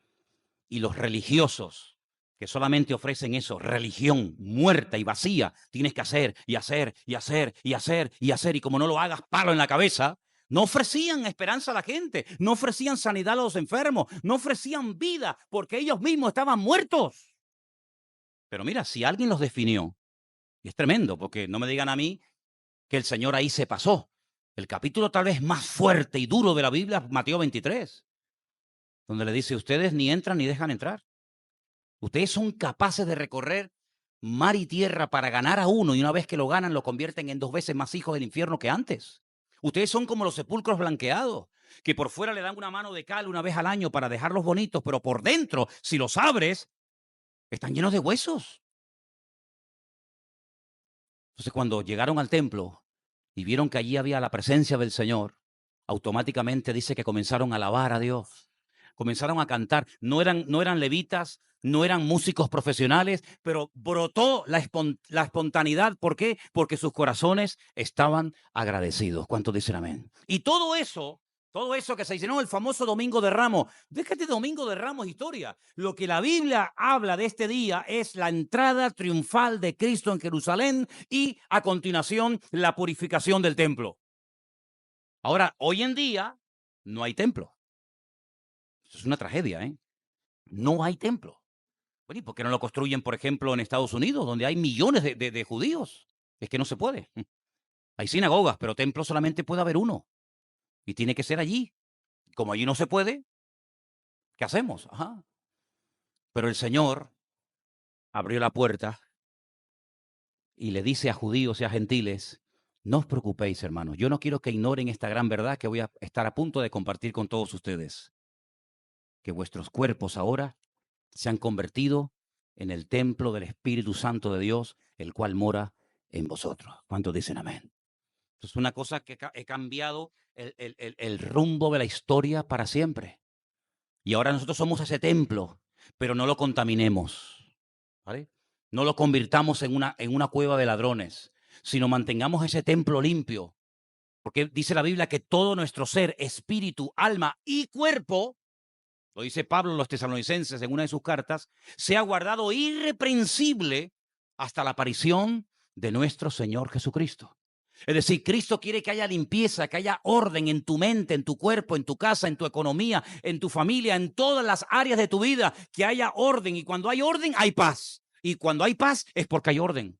y los religiosos que solamente ofrecen eso, religión muerta y vacía, tienes que hacer y hacer y hacer y hacer y hacer y como no lo hagas, palo en la cabeza. No ofrecían esperanza a la gente, no ofrecían sanidad a los enfermos, no ofrecían vida porque ellos mismos estaban muertos. Pero mira, si alguien los definió, y es tremendo, porque no me digan a mí que el Señor ahí se pasó. El capítulo tal vez más fuerte y duro de la Biblia, Mateo 23, donde le dice, ustedes ni entran ni dejan entrar. Ustedes son capaces de recorrer mar y tierra para ganar a uno y una vez que lo ganan lo convierten en 2 veces más hijos del infierno que antes. Ustedes son como los sepulcros blanqueados, que por fuera le dan una mano de cal una vez al año para dejarlos bonitos, pero por dentro, si los abres, están llenos de huesos. Entonces, cuando llegaron al templo y vieron que allí había la presencia del Señor, automáticamente dice que comenzaron a alabar a Dios. Comenzaron a cantar. No eran levitas, no eran músicos profesionales, pero brotó la espontaneidad. ¿Por qué? Porque sus corazones estaban agradecidos. ¿Cuántos dicen amén? Y todo eso que se dice, no, el famoso Domingo de Ramos, déjate Domingo de Ramos historia. Lo que la Biblia habla de este día es la entrada triunfal de Cristo en Jerusalén y a continuación la purificación del templo. Ahora, hoy en día no hay templo. Eso es una tragedia, ¿eh? No hay templo. Bueno, ¿y por qué no lo construyen, por ejemplo, en Estados Unidos, donde hay millones de judíos? Es que no se puede. Hay sinagogas, pero templo solamente puede haber uno. Y tiene que ser allí. Como allí no se puede, ¿qué hacemos? Ajá. Pero el Señor abrió la puerta y le dice a judíos y a gentiles, no os preocupéis, hermanos, yo no quiero que ignoren esta gran verdad que voy a estar a punto de compartir con todos ustedes, que vuestros cuerpos ahora se han convertido en el templo del Espíritu Santo de Dios, el cual mora en vosotros. ¿Cuántos dicen amén? Es una cosa que he cambiado el rumbo de la historia para siempre. Y ahora nosotros somos ese templo, pero no lo contaminemos, ¿vale? No lo convirtamos en una cueva de ladrones, sino mantengamos ese templo limpio. Porque dice la Biblia que todo nuestro ser, espíritu, alma y cuerpo, lo dice Pablo en los Tesalonicenses en una de sus cartas, sea guardado irreprensible hasta la aparición de nuestro Señor Jesucristo. Es decir, Cristo quiere que haya limpieza, que haya orden en tu mente, en tu cuerpo, en tu casa, en tu economía, en tu familia, en todas las áreas de tu vida, que haya orden. Y cuando hay orden, hay paz. Y cuando hay paz es porque hay orden.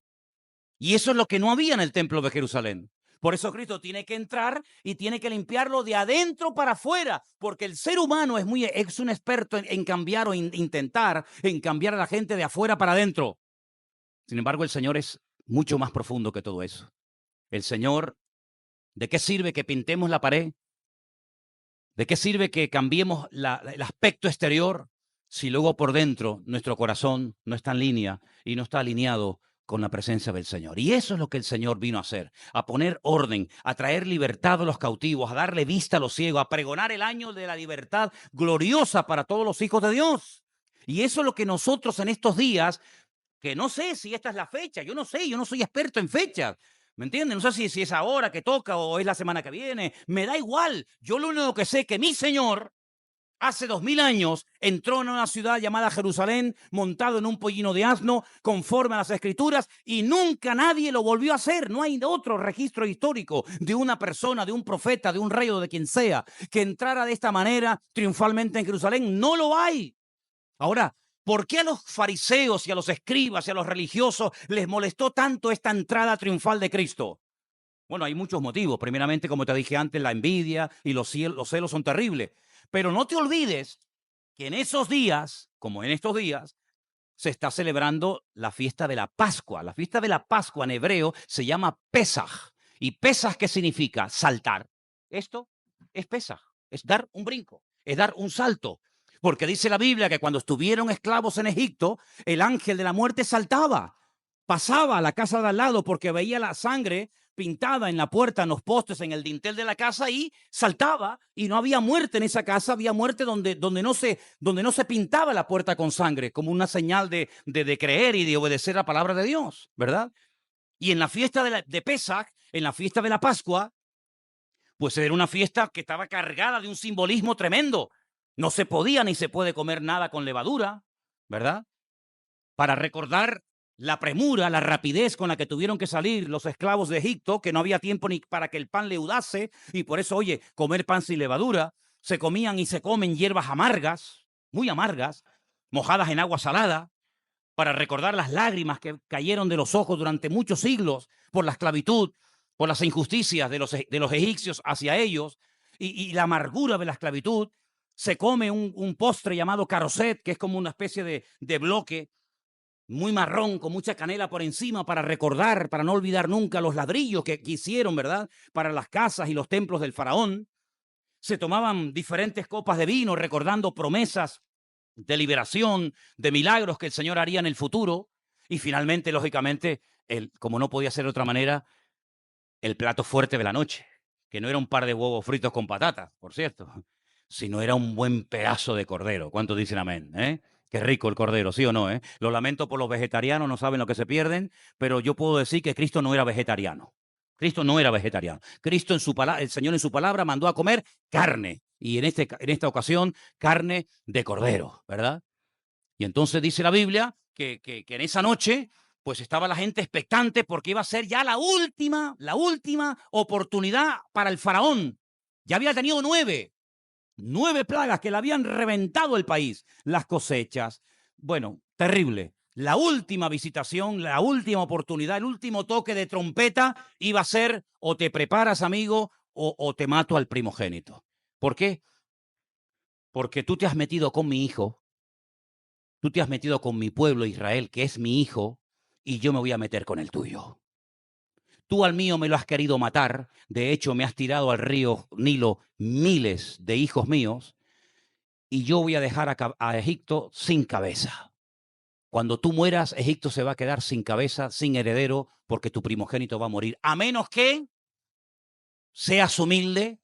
Y eso es lo que no había en el templo de Jerusalén. Por eso Cristo tiene que entrar y tiene que limpiarlo de adentro para afuera, porque el ser humano es un experto en cambiar o intentar en cambiar a la gente de afuera para adentro. Sin embargo, el Señor es mucho más profundo que todo eso. El Señor, ¿de qué sirve que pintemos la pared? ¿De qué sirve que cambiemos el aspecto exterior si luego por dentro nuestro corazón no está en línea y no está alineado con la presencia del Señor? Y eso es lo que el Señor vino a hacer, a poner orden, a traer libertad a los cautivos, a darle vista a los ciegos, a pregonar el año de la libertad gloriosa para todos los hijos de Dios. Y eso es lo que nosotros en estos días, que no sé si esta es la fecha, yo no sé, yo no soy experto en fechas, ¿me entienden? No sé si es ahora que toca o es la semana que viene, me da igual. Yo lo único que sé es que mi Señor hace 2000 años entró en una ciudad llamada Jerusalén montado en un pollino de asno conforme a las escrituras y nunca nadie lo volvió a hacer. No hay otro registro histórico de una persona, de un profeta, de un rey o de quien sea que entrara de esta manera triunfalmente en Jerusalén. No lo hay. Ahora, ¿por qué a los fariseos y a los escribas y a los religiosos les molestó tanto esta entrada triunfal de Cristo? Bueno, hay muchos motivos. Primeramente, como te dije antes, la envidia y los celos son terribles. Pero no te olvides que en esos días, como en estos días, se está celebrando la fiesta de la Pascua. La fiesta de la Pascua en hebreo se llama Pesaj. ¿Y Pesaj qué significa? Saltar. Esto es Pesaj, es dar un brinco, es dar un salto. Porque dice la Biblia que cuando estuvieron esclavos en Egipto, el ángel de la muerte saltaba, pasaba a la casa de al lado porque veía la sangre pintada en la puerta, en los postes, en el dintel de la casa y saltaba y no había muerte en esa casa, había muerte donde no se pintaba la puerta con sangre, como una señal de creer y de obedecer la palabra de Dios, ¿verdad? Y en la fiesta de Pesach, en la fiesta de la Pascua, pues era una fiesta que estaba cargada de un simbolismo tremendo. No se podía ni se puede comer nada con levadura, ¿verdad? Para recordar la premura, la rapidez con la que tuvieron que salir los esclavos de Egipto, que no había tiempo ni para que el pan leudase, y por eso, oye, comer pan sin levadura, se comían y se comen hierbas amargas, muy amargas, mojadas en agua salada, para recordar las lágrimas que cayeron de los ojos durante muchos siglos por la esclavitud, por las injusticias de los egipcios hacia ellos, y la amargura de la esclavitud. Se come un postre llamado caroset, que es como una especie de bloque muy marrón, con mucha canela por encima, para recordar, para no olvidar nunca los ladrillos que hicieron, ¿verdad? Para las casas y los templos del faraón. Se tomaban diferentes copas de vino, recordando promesas de liberación, de milagros que el Señor haría en el futuro. Y finalmente, lógicamente, como no podía ser de otra manera, el plato fuerte de la noche, que no era un par de huevos fritos con patatas, por cierto, sino era un buen pedazo de cordero. ¿Cuántos dicen amén? Qué rico el cordero, ¿sí o no? Lo lamento por los vegetarianos, no saben lo que se pierden, pero yo puedo decir que Cristo no era vegetariano. Cristo no era vegetariano. Cristo el Señor en su palabra mandó a comer carne, y en esta ocasión carne de cordero, ¿verdad? Y entonces dice la Biblia que en esa noche pues estaba la gente expectante porque iba a ser ya la última oportunidad para el faraón. Ya había tenido 9 plagas que le habían reventado el país, las cosechas. Bueno, terrible. La última visitación, la última oportunidad, el último toque de trompeta iba a ser o te preparas, amigo, o te mato al primogénito. ¿Por qué? Porque tú te has metido con mi hijo, tú te has metido con mi pueblo Israel, que es mi hijo, y yo me voy a meter con el tuyo. Tú al mío me lo has querido matar, de hecho me has tirado al río Nilo miles de hijos míos, y yo voy a dejar a Egipto sin cabeza. Cuando tú mueras, Egipto se va a quedar sin cabeza, sin heredero, porque tu primogénito va a morir, a menos que seas humilde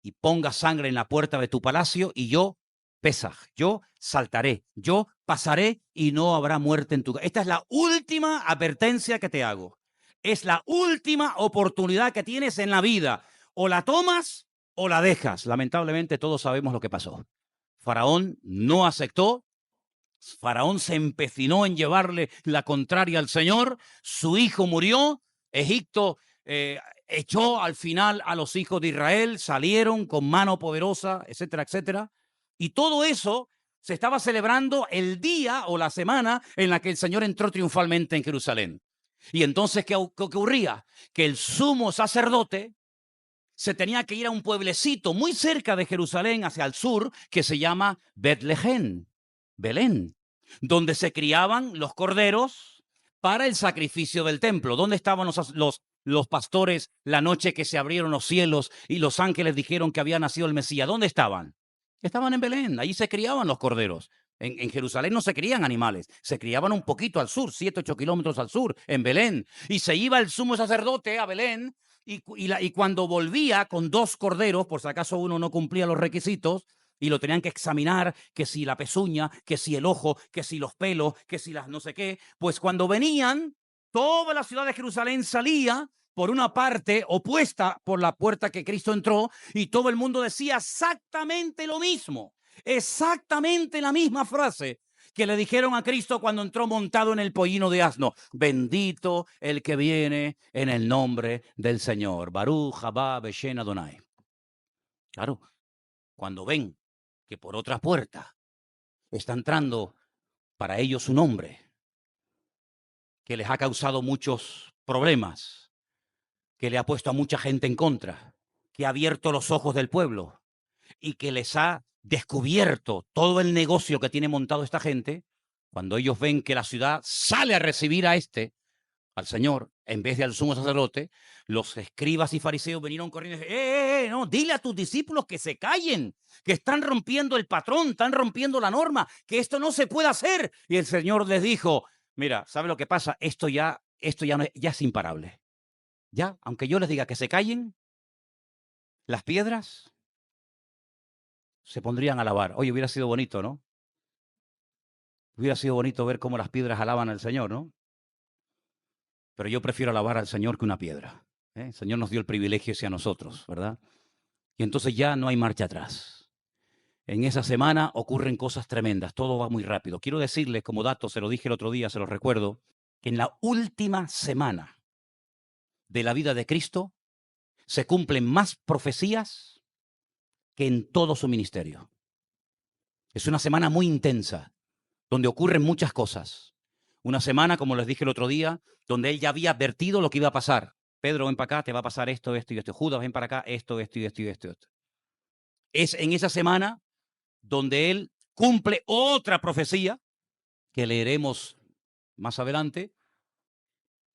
y pongas sangre en la puerta de tu palacio, y yo, Pesaj, yo saltaré, yo pasaré y no habrá muerte en tu casa. Esta es la última advertencia que te hago. Es la última oportunidad que tienes en la vida. O la tomas o la dejas. Lamentablemente todos sabemos lo que pasó. Faraón no aceptó. Faraón se empecinó en llevarle la contraria al Señor. Su hijo murió. Egipto echó al final a los hijos de Israel. Salieron con mano poderosa, etcétera, etcétera. Y todo eso se estaba celebrando el día o la semana en la que el Señor entró triunfalmente en Jerusalén. Y entonces, ¿qué ocurría? Que el sumo sacerdote se tenía que ir a un pueblecito muy cerca de Jerusalén, hacia el sur, que se llama Betlehem, Belén, donde se criaban los corderos para el sacrificio del templo. ¿Dónde estaban los pastores la noche que se abrieron los cielos y los ángeles dijeron que había nacido el Mesías? ¿Dónde estaban? Estaban en Belén, allí se criaban los corderos. En Jerusalén no se crían animales, se criaban un poquito al sur, 7, 8 kilómetros al sur, en Belén. Y se iba el sumo sacerdote a Belén y cuando volvía con 2 corderos, por si acaso uno no cumplía los requisitos, y lo tenían que examinar, que si la pezuña, que si el ojo, que si los pelos, que si las no sé qué, pues cuando venían, toda la ciudad de Jerusalén salía por una parte opuesta por la puerta que Cristo entró, y todo el mundo decía exactamente lo mismo, exactamente la misma frase que le dijeron a Cristo cuando entró montado en el pollino de asno: bendito el que viene en el nombre del Señor. Baruch haba Beshem Adonai. Claro, cuando ven que por otra puerta está entrando para ellos un hombre que les ha causado muchos problemas, que le ha puesto a mucha gente en contra, que ha abierto los ojos del pueblo y que les ha descubierto todo el negocio que tiene montado esta gente, cuando ellos ven que la ciudad sale a recibir al Señor, en vez de al sumo sacerdote, los escribas y fariseos vinieron corriendo y dijeron: no, dile a tus discípulos que se callen, que están rompiendo el patrón, están rompiendo la norma, que esto no se puede hacer. Y el Señor les dijo: mira, ¿sabe lo que pasa? Esto ya es imparable. Ya, aunque yo les diga que se callen, las piedras se pondrían a alabar. Oye, hubiera sido bonito, ¿no? Hubiera sido bonito ver cómo las piedras alaban al Señor, ¿no? Pero yo prefiero alabar al Señor que una piedra. El Señor nos dio el privilegio hacia nosotros, ¿verdad? Y entonces ya no hay marcha atrás. En esa semana ocurren cosas tremendas, todo va muy rápido. Quiero decirles como dato, se lo dije el otro día, se lo recuerdo, que en la última semana de la vida de Cristo se cumplen más profecías que en todo su ministerio. Es una semana muy intensa, donde ocurren muchas cosas. Una semana, como les dije el otro día, donde él ya había advertido lo que iba a pasar. Pedro, ven para acá, te va a pasar esto, esto y esto. Judas, ven para acá, esto, esto y esto y esto. Es en esa semana donde él cumple otra profecía que leeremos más adelante,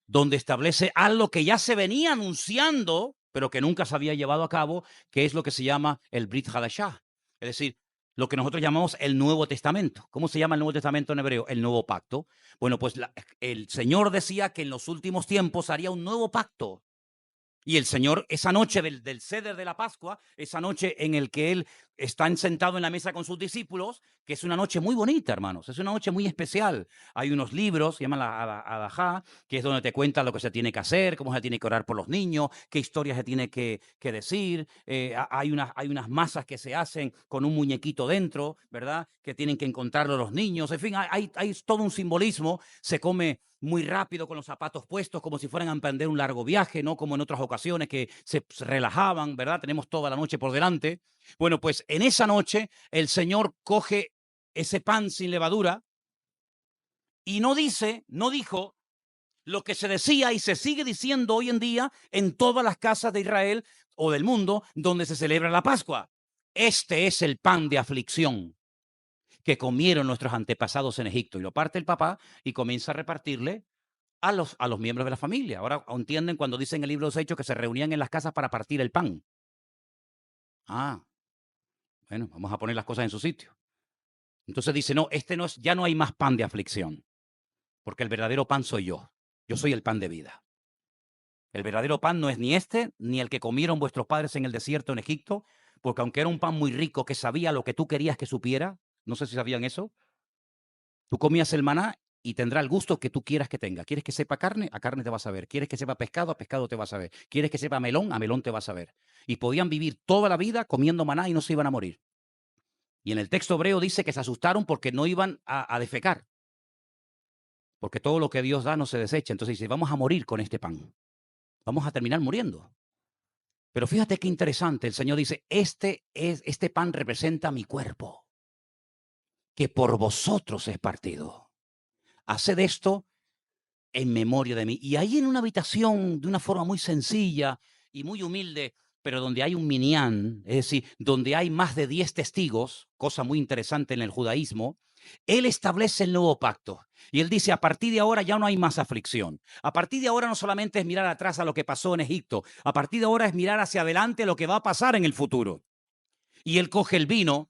donde establece algo que ya se venía anunciando, pero que nunca se había llevado a cabo, que es lo que se llama el Brit Hadashah, es decir, lo que nosotros llamamos el Nuevo Testamento. ¿Cómo se llama el Nuevo Testamento en hebreo? El Nuevo Pacto. Bueno, pues el Señor decía que en los últimos tiempos haría un nuevo pacto. Y el Señor, esa noche del Ceder de la Pascua, esa noche en el que Él está sentado en la mesa con sus discípulos, que es una noche muy bonita, hermanos, es una noche muy especial. Hay unos libros, se llaman la Adajá, que es donde te cuentan lo que se tiene que hacer, cómo se tiene que orar por los niños, qué historias se tiene que decir. Hay unas masas que se hacen con un muñequito dentro, ¿verdad? Que tienen que encontrarlo los niños. En fin, hay todo un simbolismo. Se come muy rápido con los zapatos puestos, como si fueran a emprender un largo viaje, ¿no? Como en otras ocasiones que se relajaban, ¿verdad? Tenemos toda la noche por delante. Bueno, pues en esa noche el Señor coge ese pan sin levadura y no dijo lo que se decía y se sigue diciendo hoy en día en todas las casas de Israel o del mundo donde se celebra la Pascua. Este es el pan de aflicción que comieron nuestros antepasados en Egipto. Y lo parte el papá y comienza a repartirle a los miembros de la familia. Ahora entienden cuando dicen en el libro de los Hechos que se reunían en las casas para partir el pan. Ah, bueno, vamos a poner las cosas en su sitio. Entonces dice, no, no es, ya no hay más pan de aflicción, porque el verdadero pan soy yo. Yo soy el pan de vida. El verdadero pan no es ni este, ni el que comieron vuestros padres en el desierto en Egipto, porque aunque era un pan muy rico que sabía lo que tú querías que supiera, no sé si sabían eso, tú comías el maná y tendrá el gusto que tú quieras que tenga. ¿Quieres que sepa carne? A carne te va a saber. ¿Quieres que sepa pescado? A pescado te va a saber. ¿Quieres que sepa melón? A melón te va a saber. Y podían vivir toda la vida comiendo maná y no se iban a morir. Y en el texto hebreo dice que se asustaron porque no iban a defecar. Porque todo lo que Dios da no se desecha. Entonces dice, vamos a morir con este pan. Vamos a terminar muriendo. Pero fíjate qué interesante. El Señor dice, este pan representa mi cuerpo, que por vosotros es partido. Haced esto en memoria de mí. Y ahí en una habitación, de una forma muy sencilla y muy humilde, pero donde hay un minyan, es decir, donde hay más de 10 testigos, cosa muy interesante en el judaísmo, él establece el nuevo pacto. Y él dice, a partir de ahora ya no hay más aflicción. A partir de ahora no solamente es mirar atrás a lo que pasó en Egipto, a partir de ahora es mirar hacia adelante lo que va a pasar en el futuro. Y él coge el vino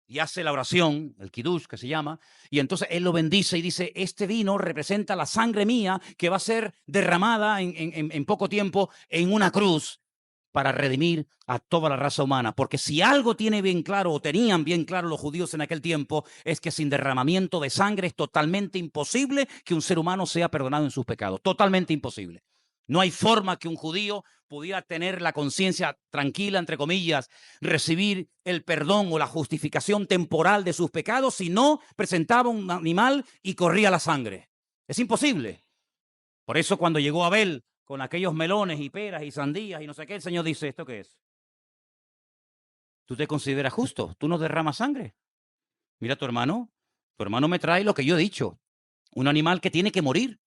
y hace la oración, el kiddush que se llama, y entonces él lo bendice y dice, este vino representa la sangre mía que va a ser derramada en poco tiempo en una cruz para redimir a toda la raza humana. Porque si algo tiene bien claro, o tenían bien claro los judíos en aquel tiempo, es que sin derramamiento de sangre es totalmente imposible que un ser humano sea perdonado en sus pecados. Totalmente imposible. No hay forma que un judío pudiera tener la conciencia tranquila, entre comillas, recibir el perdón o la justificación temporal de sus pecados si no presentaba un animal y corría la sangre. Es imposible. Por eso cuando llegó Abel con aquellos melones y peras y sandías y no sé qué, el Señor dice, ¿esto qué es? ¿Tú te consideras justo? ¿Tú no derramas sangre? Mira tu hermano me trae lo que yo he dicho, un animal que tiene que morir.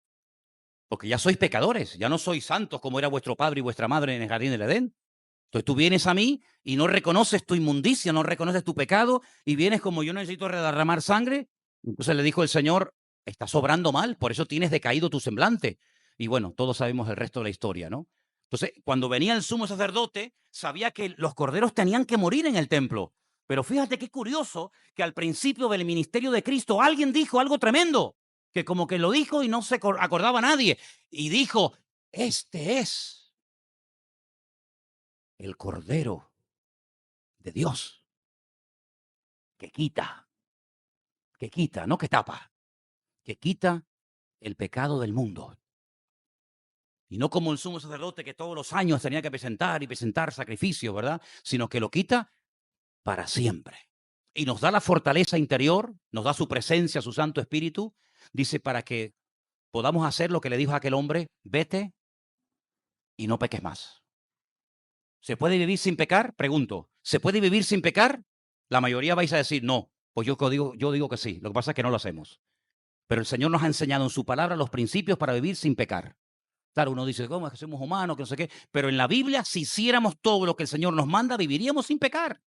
Porque ya sois pecadores, ya no sois santos como era vuestro padre y vuestra madre en el jardín del Edén. Entonces tú vienes a mí y no reconoces tu inmundicia, no reconoces tu pecado y vienes como yo necesito derramar sangre. Entonces le dijo el Señor, estás obrando mal, por eso tienes decaído tu semblante. Y bueno, todos sabemos el resto de la historia, ¿no? Entonces, cuando venía el sumo sacerdote, sabía que los corderos tenían que morir en el templo. Pero fíjate qué curioso que al principio del ministerio de Cristo alguien dijo algo tremendo, que como que lo dijo y no se acordaba nadie. Y dijo, este es el Cordero de Dios que quita, no que tapa, que quita el pecado del mundo. Y no como el sumo sacerdote que todos los años tenía que presentar sacrificios, ¿verdad? Sino que lo quita para siempre. Y nos da la fortaleza interior, nos da su presencia, su Santo Espíritu, dice, para que podamos hacer lo que le dijo a aquel hombre, vete y no peques más. ¿Se puede vivir sin pecar? Pregunto. ¿Se puede vivir sin pecar? La mayoría vais a decir, no, pues yo digo que sí. Lo que pasa es que no lo hacemos. Pero el Señor nos ha enseñado en su palabra los principios para vivir sin pecar. Claro, uno dice, ¿cómo es que somos humanos? Que no sé qué. Pero en la Biblia, si hiciéramos todo lo que el Señor nos manda, viviríamos sin pecar.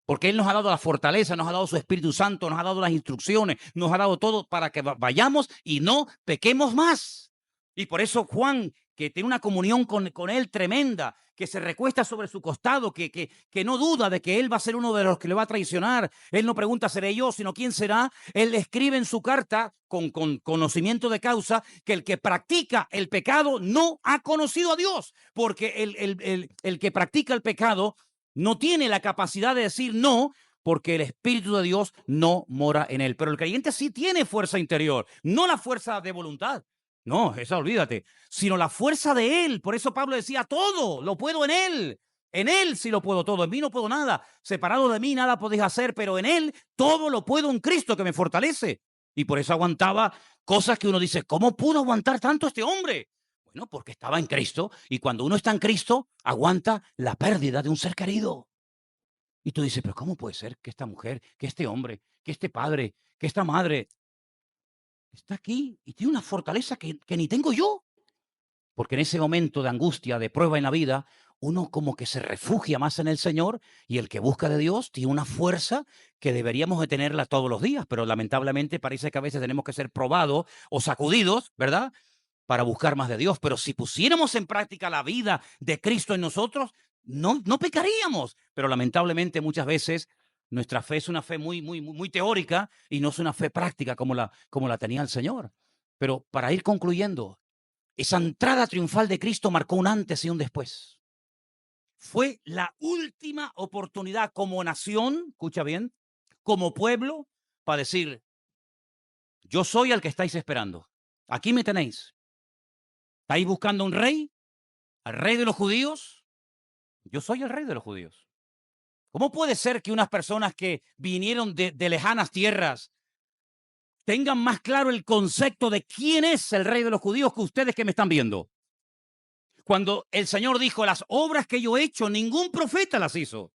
Porque Él nos ha dado la fortaleza, nos ha dado su Espíritu Santo, nos ha dado las instrucciones, nos ha dado todo para que vayamos y no pequemos más. Y por eso Juan, que tiene una comunión con Él tremenda, que se recuesta sobre su costado, que no duda de que Él va a ser uno de los que le va a traicionar. Él no pregunta, ¿seré yo? Sino, ¿quién será? Él escribe en su carta, con conocimiento de causa, que el que practica el pecado no ha conocido a Dios. Porque el que practica el pecado no tiene la capacidad de decir no, porque el Espíritu de Dios no mora en él. Pero el creyente sí tiene fuerza interior, no la fuerza de voluntad. No, esa olvídate, sino la fuerza de él. Por eso Pablo decía, todo lo puedo en él. En él sí lo puedo todo, en mí no puedo nada. Separado de mí nada podéis hacer, pero en él todo lo puedo en Cristo que me fortalece. Y por eso aguantaba cosas que uno dice, ¿cómo pudo aguantar tanto este hombre? Bueno, porque estaba en Cristo y cuando uno está en Cristo, aguanta la pérdida de un ser querido. Y tú dices, pero ¿cómo puede ser que esta mujer, que este hombre, que este padre, que esta madre está aquí y tiene una fortaleza que ni tengo yo? Porque en ese momento de angustia, de prueba en la vida, uno como que se refugia más en el Señor y el que busca de Dios tiene una fuerza que deberíamos de tenerla todos los días, pero lamentablemente parece que a veces tenemos que ser probados o sacudidos, ¿verdad? para buscar más de Dios, pero si pusiéramos en práctica la vida de Cristo en nosotros, no pecaríamos. Pero lamentablemente muchas veces nuestra fe es una fe muy teórica y no es una fe práctica como la tenía el Señor. Pero para ir concluyendo, esa entrada triunfal de Cristo marcó un antes y un después. Fue la última oportunidad como nación, escucha bien, como pueblo, para decir, yo soy el que estáis esperando. Aquí me tenéis. ¿Estáis buscando un rey? ¿Al rey de los judíos? Yo soy el rey de los judíos. ¿Cómo puede ser que unas personas que vinieron de lejanas tierras tengan más claro el concepto de quién es el rey de los judíos que ustedes que me están viendo? Cuando el Señor dijo, las obras que yo he hecho, ningún profeta las hizo.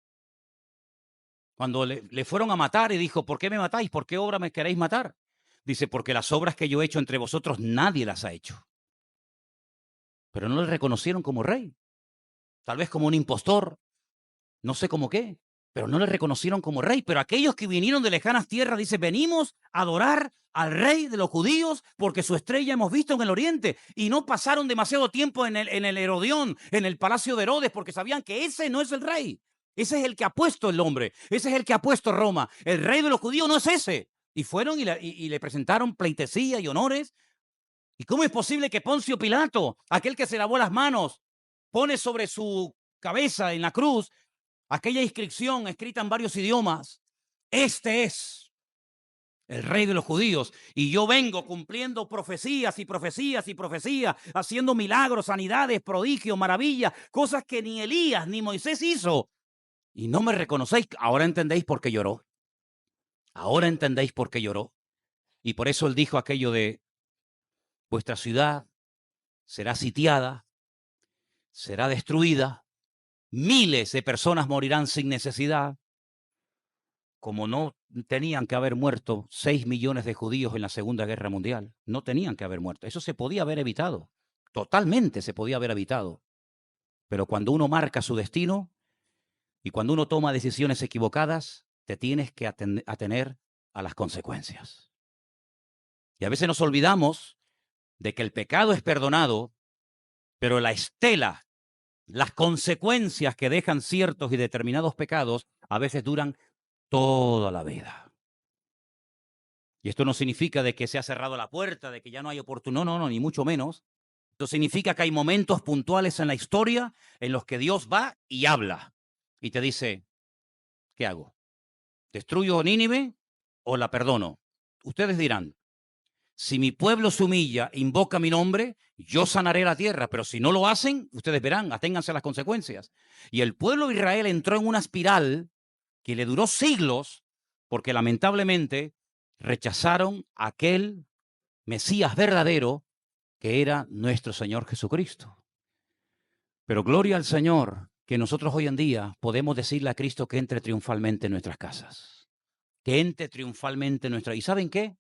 Cuando le fueron a matar y dijo, ¿por qué me matáis? ¿Por qué obra me queréis matar? Dice, porque las obras que yo he hecho entre vosotros nadie las ha hecho. Pero no le reconocieron como rey. Tal vez como un impostor, no sé cómo qué, pero no le reconocieron como rey. Pero aquellos que vinieron de lejanas tierras, dice, venimos a adorar al rey de los judíos porque su estrella hemos visto en el oriente. Y no pasaron demasiado tiempo en el Herodión, en el palacio de Herodes, porque sabían que ese no es el rey. Ese es el que ha puesto el hombre. Ese es el que ha puesto Roma. El rey de los judíos no es ese. Y fueron y le presentaron pleitesía y honores. ¿Y cómo es posible que Poncio Pilato, aquel que se lavó las manos, pone sobre su cabeza en la cruz aquella inscripción escrita en varios idiomas? Este es el rey de los judíos. Y yo vengo cumpliendo profecías y profecías y profecías, haciendo milagros, sanidades, prodigios, maravillas, cosas que ni Elías ni Moisés hizo. Y no me reconocéis. Ahora entendéis por qué lloró. Ahora entendéis por qué lloró. Y por eso él dijo aquello de, vuestra ciudad será sitiada, será destruida, miles de personas morirán sin necesidad, como no tenían que haber muerto 6 millones de judíos en la Segunda Guerra Mundial. No tenían que haber muerto. Eso se podía haber evitado. Totalmente se podía haber evitado. Pero cuando uno marca su destino y cuando uno toma decisiones equivocadas, te tienes que atener a las consecuencias. Y a veces nos olvidamos de que el pecado es perdonado, pero la estela, las consecuencias que dejan ciertos y determinados pecados, a veces duran toda la vida. Y esto no significa de que se ha cerrado la puerta, de que ya no hay oportunidad, no, ni mucho menos. Esto significa que hay momentos puntuales en la historia en los que Dios va y habla y te dice, ¿qué hago? ¿Destruyo Nínive o la perdono? Ustedes dirán, si mi pueblo se humilla, invoca mi nombre, yo sanaré la tierra, pero si no lo hacen, ustedes verán, aténganse a las consecuencias. Y el pueblo de Israel entró en una espiral que le duró siglos porque lamentablemente rechazaron a aquel Mesías verdadero que era nuestro Señor Jesucristo. Pero gloria al Señor que nosotros hoy en día podemos decirle a Cristo que entre triunfalmente en nuestras casas, que entre triunfalmente en nuestra... ¿Y saben qué?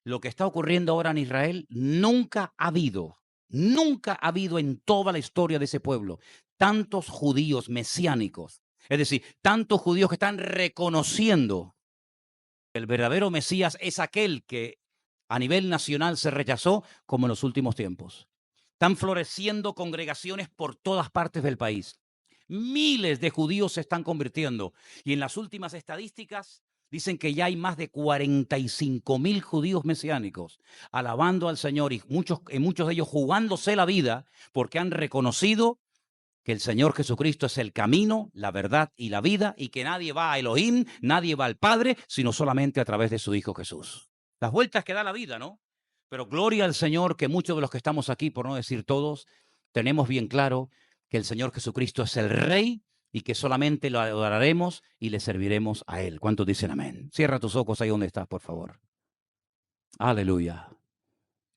Lo que está ocurriendo ahora en Israel nunca ha habido en toda la historia de ese pueblo tantos judíos mesiánicos, es decir, tantos judíos que están reconociendo que el verdadero Mesías es aquel que a nivel nacional se rechazó como en los últimos tiempos. Están floreciendo congregaciones por todas partes del país. Miles de judíos se están convirtiendo y en las últimas estadísticas dicen que ya hay más de 45,000 judíos mesiánicos alabando al Señor y muchos de ellos jugándose la vida porque han reconocido que el Señor Jesucristo es el camino, la verdad y la vida y que nadie va a Elohim, nadie va al Padre, sino solamente a través de su Hijo Jesús. Las vueltas que da la vida, ¿no? Pero gloria al Señor que muchos de los que estamos aquí, por no decir todos, tenemos bien claro que el Señor Jesucristo es el Rey y que solamente lo adoraremos y le serviremos a Él. ¿Cuántos dicen amén? Cierra tus ojos ahí donde estás, por favor. Aleluya.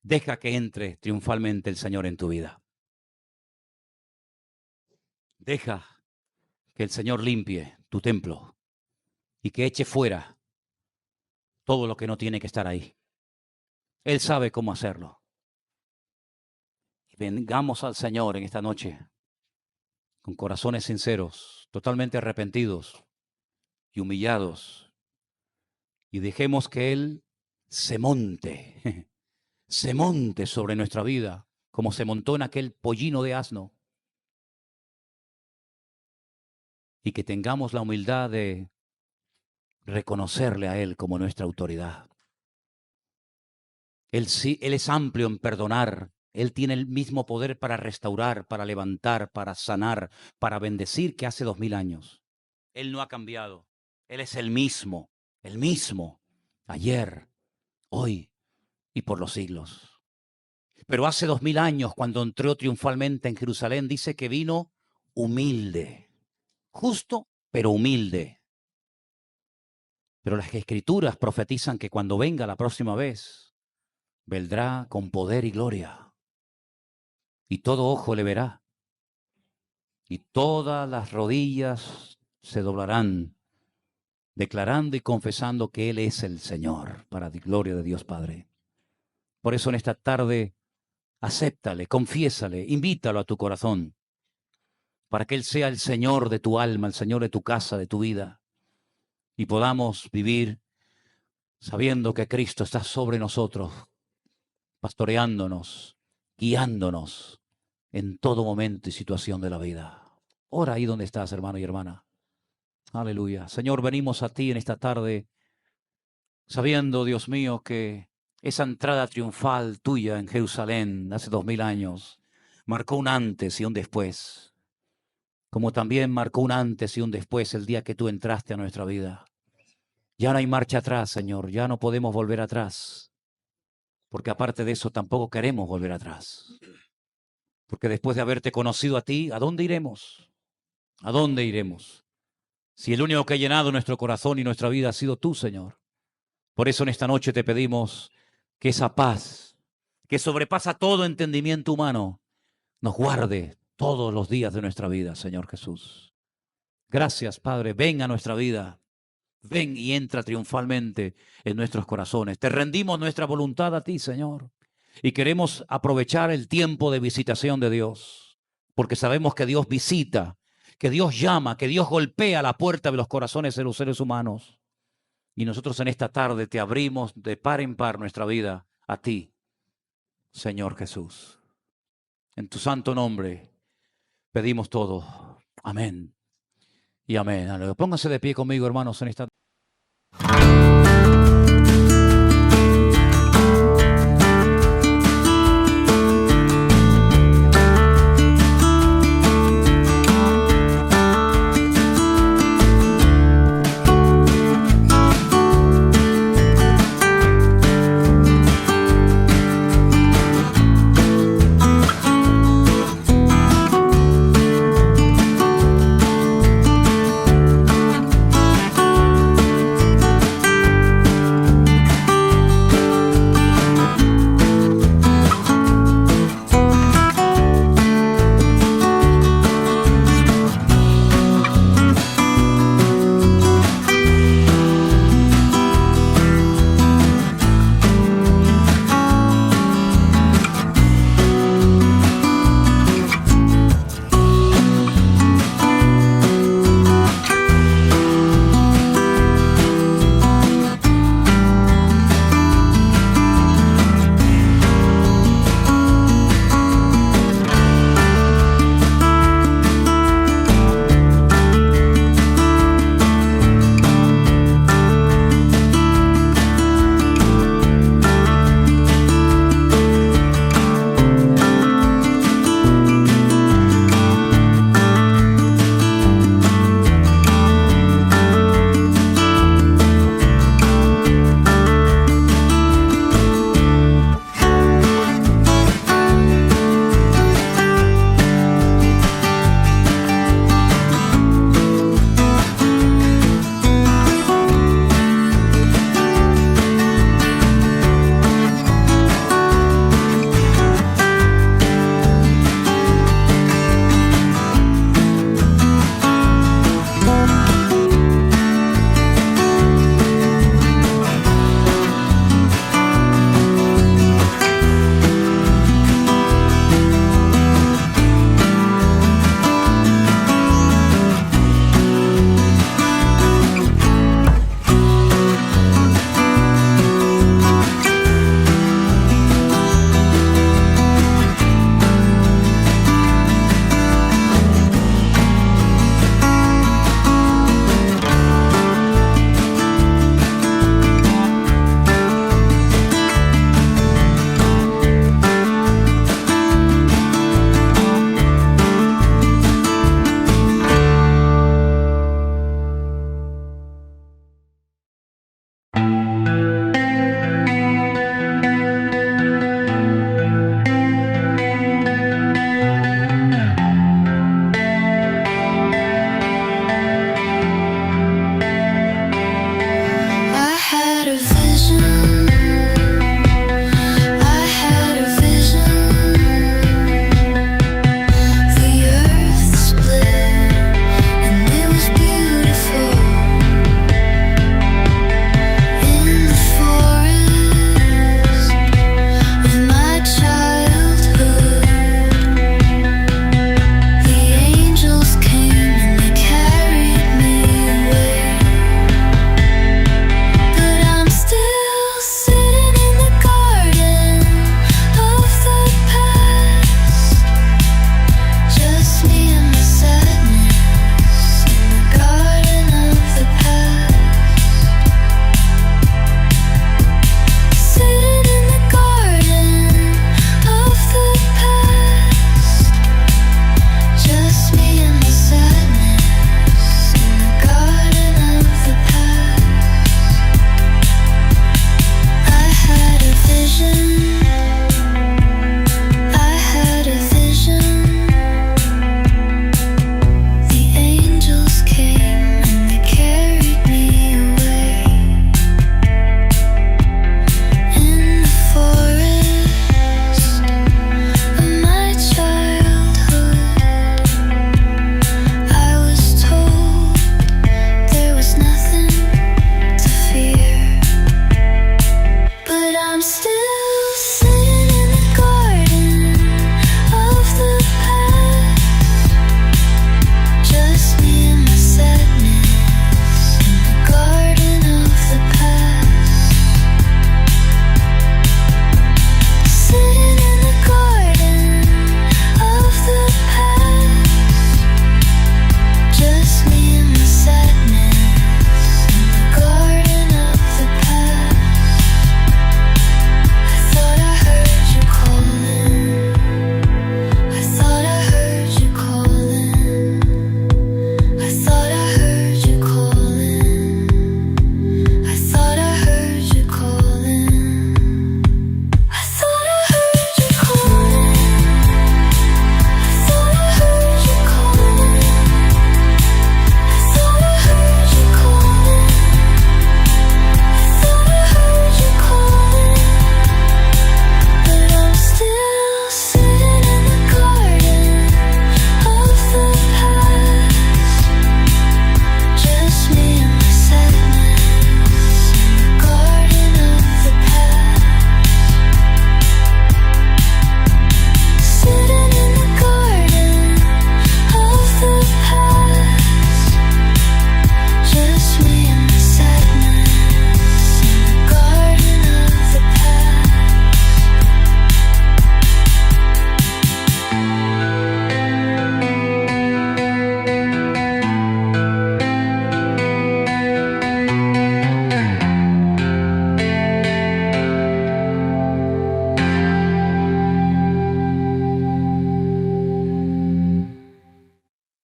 Deja que entre triunfalmente el Señor en tu vida. Deja que el Señor limpie tu templo y que eche fuera todo lo que no tiene que estar ahí. Él sabe cómo hacerlo. Y vengamos al Señor en esta noche con corazones sinceros, totalmente arrepentidos y humillados. Y dejemos que Él se monte, se monte sobre nuestra vida como se montó en aquel pollino de asno. Y que tengamos la humildad de reconocerle a Él como nuestra autoridad. Él es amplio en perdonar. Él tiene el mismo poder para restaurar, para levantar, para sanar, para bendecir que hace 2000 años. Él no ha cambiado. Él es el mismo, ayer, hoy y por los siglos. Pero hace 2000 años, cuando entró triunfalmente en Jerusalén, dice que vino humilde, justo, pero humilde. Pero las Escrituras profetizan que cuando venga la próxima vez, vendrá con poder y gloria. Y todo ojo le verá. Y todas las rodillas se doblarán, declarando y confesando que Él es el Señor, para la gloria de Dios Padre. Por eso en esta tarde, acéptale, confiésale, invítalo a tu corazón, para que Él sea el Señor de tu alma, el Señor de tu casa, de tu vida, y podamos vivir sabiendo que Cristo está sobre nosotros, pastoreándonos, guiándonos en todo momento y situación de la vida. Ora ahí donde estás, hermano y hermana. Aleluya. Señor, venimos a ti en esta tarde, sabiendo, Dios mío, que esa entrada triunfal tuya en Jerusalén hace 2000 años marcó un antes y un después, como también marcó un antes y un después el día que tú entraste a nuestra vida. Ya no hay marcha atrás, Señor, ya no podemos volver atrás, porque aparte de eso tampoco queremos volver atrás. Porque después de haberte conocido a ti, ¿a dónde iremos? ¿A dónde iremos? Si el único que ha llenado nuestro corazón y nuestra vida ha sido tú, Señor. Por eso en esta noche te pedimos que esa paz, que sobrepasa todo entendimiento humano, nos guarde todos los días de nuestra vida, Señor Jesús. Gracias, Padre. Ven a nuestra vida. Ven y entra triunfalmente en nuestros corazones. Te rendimos nuestra voluntad a ti, Señor. Y queremos aprovechar el tiempo de visitación de Dios, porque sabemos que Dios visita, que Dios llama, que Dios golpea la puerta de los corazones de los seres humanos. Y nosotros en esta tarde te abrimos de par en par nuestra vida a ti, Señor Jesús. En tu santo nombre pedimos todo. Amén y amén. Pónganse de pie conmigo, hermanos, en esta